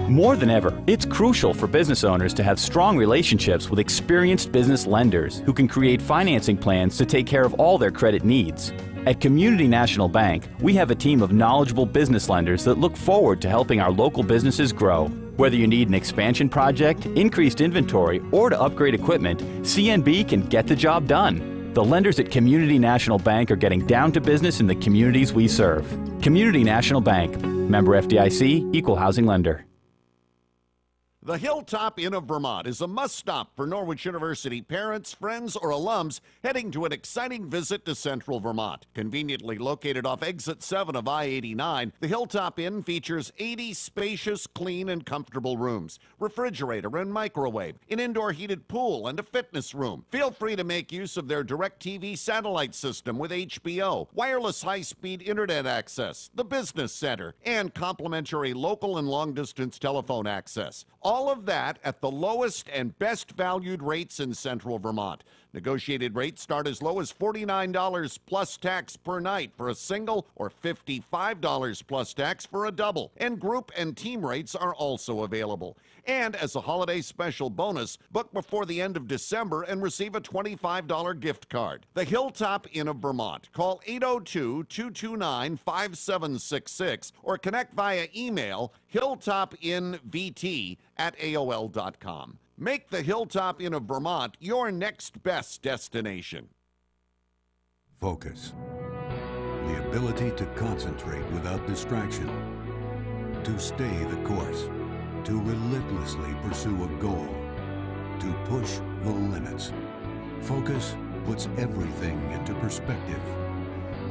More than ever, it's crucial for business owners to have strong relationships with experienced business lenders who can create financing plans to take care of all their credit needs. At Community National Bank, we have a team of knowledgeable business lenders that look forward to helping our local businesses grow. Whether you need an expansion project, increased inventory, or to upgrade equipment, CNB can get the job done. The lenders at Community National Bank are getting down to business in the communities we serve. Community National Bank, member FDIC, equal housing lender. The Hilltop Inn of Vermont is a must-stop for Norwich University parents, friends, or alums heading to an exciting visit to central Vermont. Conveniently located off Exit 7 of I-89, the Hilltop Inn features 80 spacious, clean, and comfortable rooms, refrigerator and microwave, an indoor heated pool, and a fitness room. Feel free to make use of their DirecTV satellite system with HBO, wireless high-speed internet access, the business center, and complimentary local and long-distance telephone access. All of that at the lowest and best valued rates in central Vermont. Negotiated rates start as low as $49 plus tax per night for a single or $55 plus tax for a double. And group and team rates are also available. And as a holiday special bonus, book before the end of December and receive a $25 gift card. The Hilltop Inn of Vermont. Call 802-229-5766 or connect via email hilltopinvt@aol.com. Make the Hilltop Inn of Vermont your next best destination. Focus. The ability to concentrate without distraction. To stay the course. To relentlessly pursue a goal. To push the limits. Focus puts everything into perspective.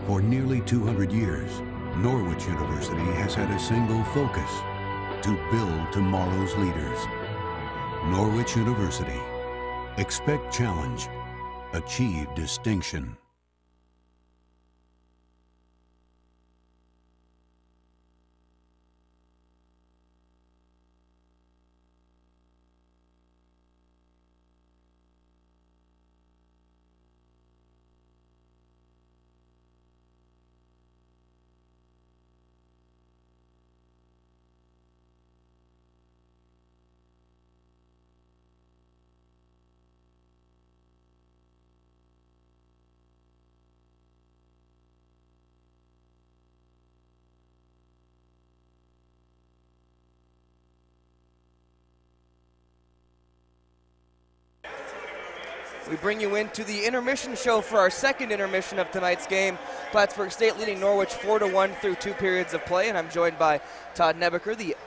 For nearly 200 years, Norwich University has had a single focus: to build tomorrow's leaders. Norwich University. Expect challenge. Achieve distinction. We bring you into the intermission show for our second intermission of tonight's game. Plattsburgh State leading Norwich 4-1 through 2 periods of play, and I'm joined by Todd Nebeker, the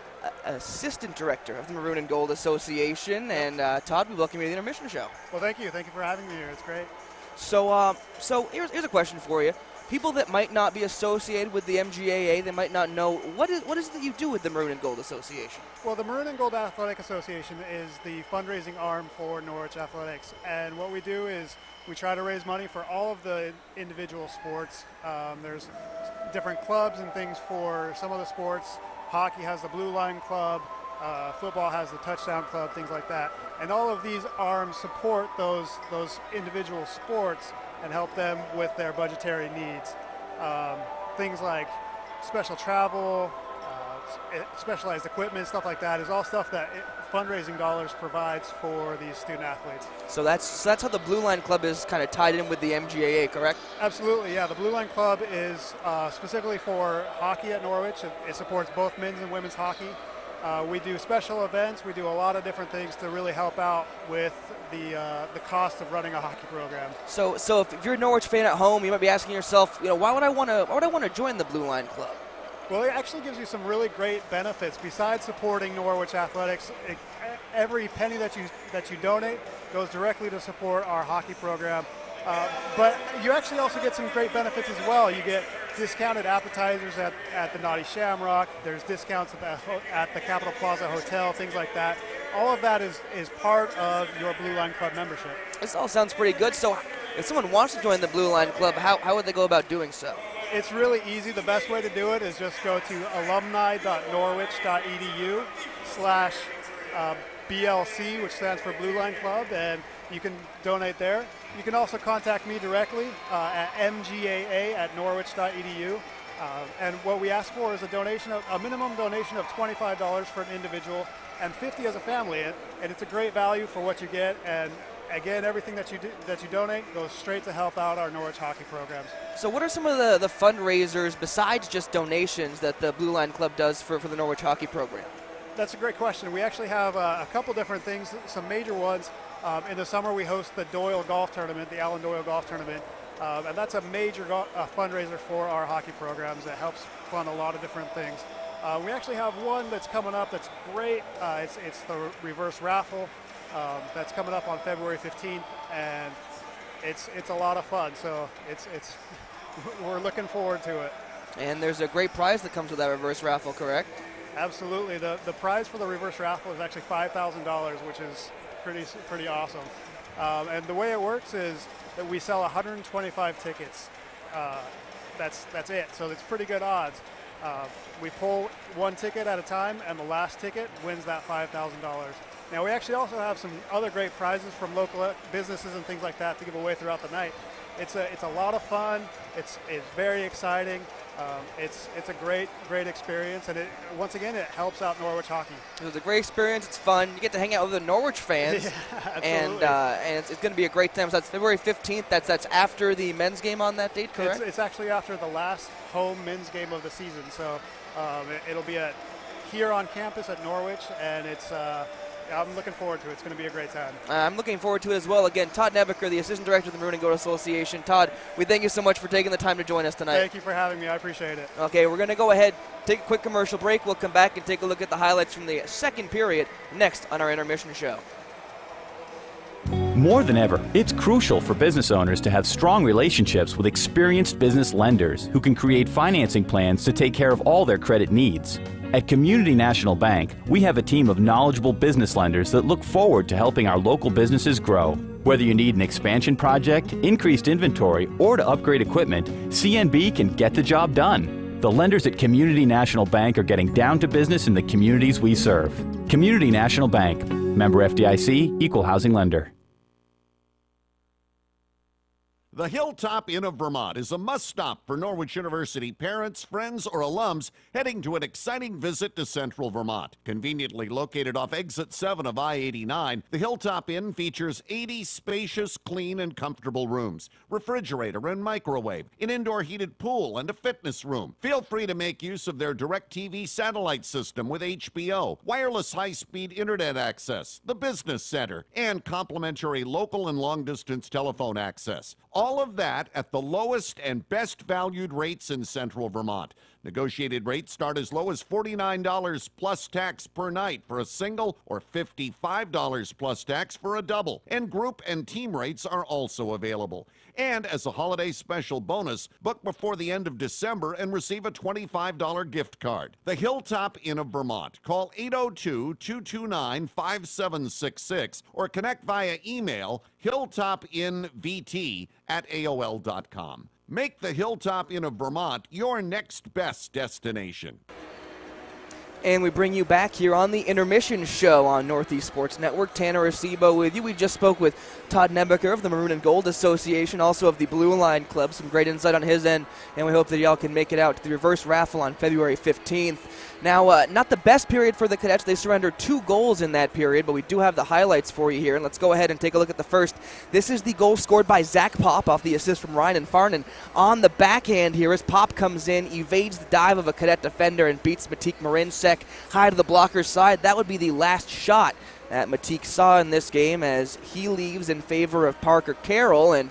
Assistant Director of the Maroon and Gold Association. And Todd, we welcome you to the intermission show. Well, thank you. Thank you for having me here. It's great. So here's a question for you. People that might not be associated with the MGAA, they might not know, what is it that you do with the Maroon and Gold Association? Well, the Maroon and Gold Athletic Association is the fundraising arm for Norwich Athletics. And what we do is we try to raise money for all of the individual sports. There's different clubs and things for some of the sports. Hockey has the Blue Line Club. Football has the Touchdown Club, things like that. And all of these arms support those individual sports and help them with their budgetary needs. Things like special travel, specialized equipment, stuff like that is all stuff that fundraising dollars provides for these student athletes. So that's how the Blue Line Club is kind of tied in with the MGAA, correct? Absolutely, yeah. The Blue Line Club is specifically for hockey at Norwich. It supports both men's and women's hockey. We do special events. We do a lot of different things to really help out with the cost of running a hockey program. So if you're a Norwich fan at home, you might be asking yourself, why would I want to join the Blue Line Club? Well, it actually gives you some really great benefits. Besides supporting Norwich Athletics, every penny that you donate goes directly to support our hockey program. But you actually also get some great benefits as well. You get discounted appetizers at the Naughty Shamrock. There's discounts at the Capitol Plaza Hotel, things like that. All of that is part of your Blue Line Club membership. This all sounds pretty good. So if someone wants to join the Blue Line Club, how would they go about doing so? It's really easy. The best way to do it is just go to alumni.norwich.edu/BLC, which stands for Blue Line Club, and you can donate there. You can also contact me directly at mgaa@norwich.edu. And what we ask for is a minimum donation of $25 for an individual and $50 as a family. And it's a great value for what you get. And again, everything that you donate goes straight to help out our Norwich hockey programs. So what are some of the fundraisers besides just donations that the Blue Line Club does for the Norwich hockey program? That's a great question. We actually have a couple different things, some major ones. In the summer, we host the Doyle Golf Tournament, the Alan Doyle Golf Tournament. And that's a major fundraiser for our hockey programs that helps fund a lot of different things. We actually have one that's coming up that's great. It's the reverse raffle. That's coming up on February 15th, and it's a lot of fun. So we're looking forward to it. And there's a great prize that comes with that reverse raffle, correct? Absolutely. The prize for the reverse raffle is actually $5,000, which is pretty awesome. And the way it works is that we sell 125 tickets. That's it. So it's pretty good odds. We pull one ticket at a time, and the last ticket wins that $5,000. Now, we actually also have some other great prizes from local businesses and things like that to give away throughout the night. It's a lot of fun. It's very exciting. It's a great experience, and once again, it helps out Norwich hockey. It was a great experience. It's fun. You get to hang out with the Norwich fans, and it's going to be a great time. So that's February 15th. That's after the men's game on that date, correct? It's actually after the last home men's game of the season. So it'll be here on campus at Norwich, and I'm looking forward to it. It's going to be a great time. I'm looking forward to it as well. Again, Todd Nebeker, the Assistant Director of the Maroon and Gold Association. Todd, we thank you so much for taking the time to join us tonight. Thank you for having me. I appreciate it. Okay, we're going to go ahead, take a quick commercial break. We'll come back and take a look at the highlights from the second period next on our intermission show. More than ever, it's crucial for business owners to have strong relationships with experienced business lenders who can create financing plans to take care of all their credit needs. At Community National Bank, we have a team of knowledgeable business lenders that look forward to helping our local businesses grow. Whether you need an expansion project, increased inventory, or to upgrade equipment, CNB can get the job done. The lenders at Community National Bank are getting down to business in the communities we serve. Community National Bank, member FDIC, equal housing lender. The Hilltop Inn of Vermont is a must-stop for Norwich University parents, friends, or alums heading to an exciting visit to central Vermont. Conveniently located off Exit 7 of I-89, the Hilltop Inn features 80 spacious, clean, and comfortable rooms, refrigerator and microwave, an indoor heated pool, and a fitness room. Feel free to make use of their DirecTV satellite system with HBO, wireless high-speed internet access, the business center, and complimentary local and long-distance telephone access. All of that at the lowest and best valued rates in central Vermont. Negotiated rates start as low as $49 plus tax per night for a single or $55 plus tax for a double. And group and team rates are also available. And as a holiday special bonus, book before the end of December and receive a $25 gift card. The Hilltop Inn of Vermont. Call 802-229-5766 or connect via email hilltopinvt@aol.com. Make the Hilltop Inn of Vermont your next best destination. And we bring you back here on the Intermission Show on Northeast Sports Network. Tanner Acebo with you. We just spoke with Todd Nebeker of the Maroon and Gold Association, also of the Blue Line Club. Some great insight on his end, and we hope that y'all can make it out to the reverse raffle on February 15th. Now, not the best period for the Cadets. They surrendered 2 goals in that period, but we do have the highlights for you here. And let's go ahead and take a look at the first. This is the goal scored by Zach Pop off the assist from Ryan Farnan. On the backhand here as Pop comes in, evades the dive of a Cadet defender and beats Matik Marinsek high to the blocker's side. That would be the last shot that Matik saw in this game as he leaves in favor of Parker Carroll. And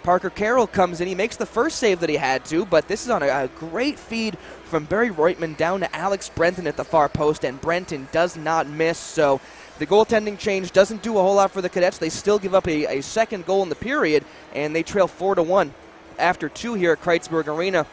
Parker Carroll comes in. He makes the first save that he had to, but this is on a great feed from Barry Reutman down to Alex Brenton at the far post, and Brenton does not miss. So the goaltending change doesn't do a whole lot for the Cadets. They still give up a second goal in the period, and they trail 4-1 after 2 here at Kreitzberg Arena.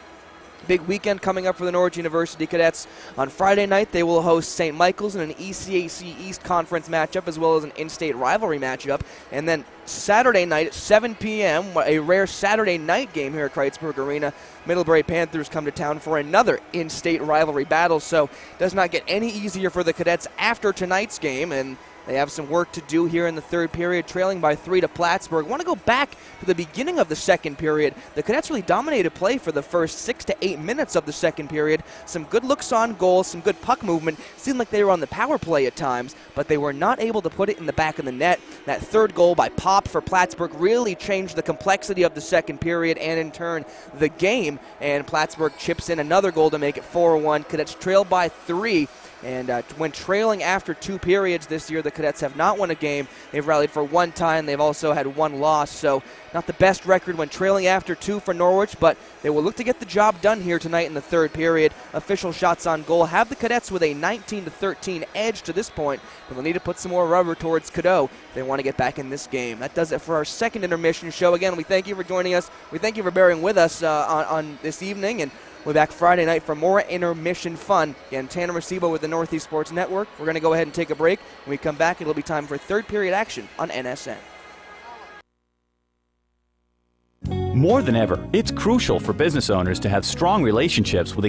Big weekend coming up for the Norwich University Cadets. On Friday night, they will host St. Michael's in an ECAC East Conference matchup as well as an in-state rivalry matchup. And then Saturday night at 7 p.m., a rare Saturday night game here at Kreitzberg Arena, Middlebury Panthers come to town for another in-state rivalry battle. So it does not get any easier for the Cadets after tonight's game, and they have some work to do here in the third period, trailing by 3 to Plattsburgh. I want to go back to the beginning of the second period. The Cadets really dominated play for the first 6 to 8 minutes of the second period. Some good looks on goal, some good puck movement. Seemed like they were on the power play at times, but they were not able to put it in the back of the net. That third goal by Pop for Plattsburgh really changed the complexity of the second period and, in turn, the game. And Plattsburgh chips in another goal to make it 4-1. Cadets trail by 3. And when trailing after 2 periods this year, the Cadets have not won a game. They've rallied for 1 tie. They've also had 1 loss. So not the best record when trailing after 2 for Norwich, but they will look to get the job done here tonight in the third period. Official shots on goal have the Cadets with a 19-13 edge to this point, but they'll need to put some more rubber towards Cadeau if they want to get back in this game. That does it for our second intermission show. Again, we thank you for joining us. We thank you for bearing with us on this evening, and we'll be back Friday night for more intermission fun. Again, Tanner Acebo with the Northeast Sports Network. We're going to go ahead and take a break. When we come back, it'll be time for third period action on NSN. More than ever, it's crucial for business owners to have strong relationships with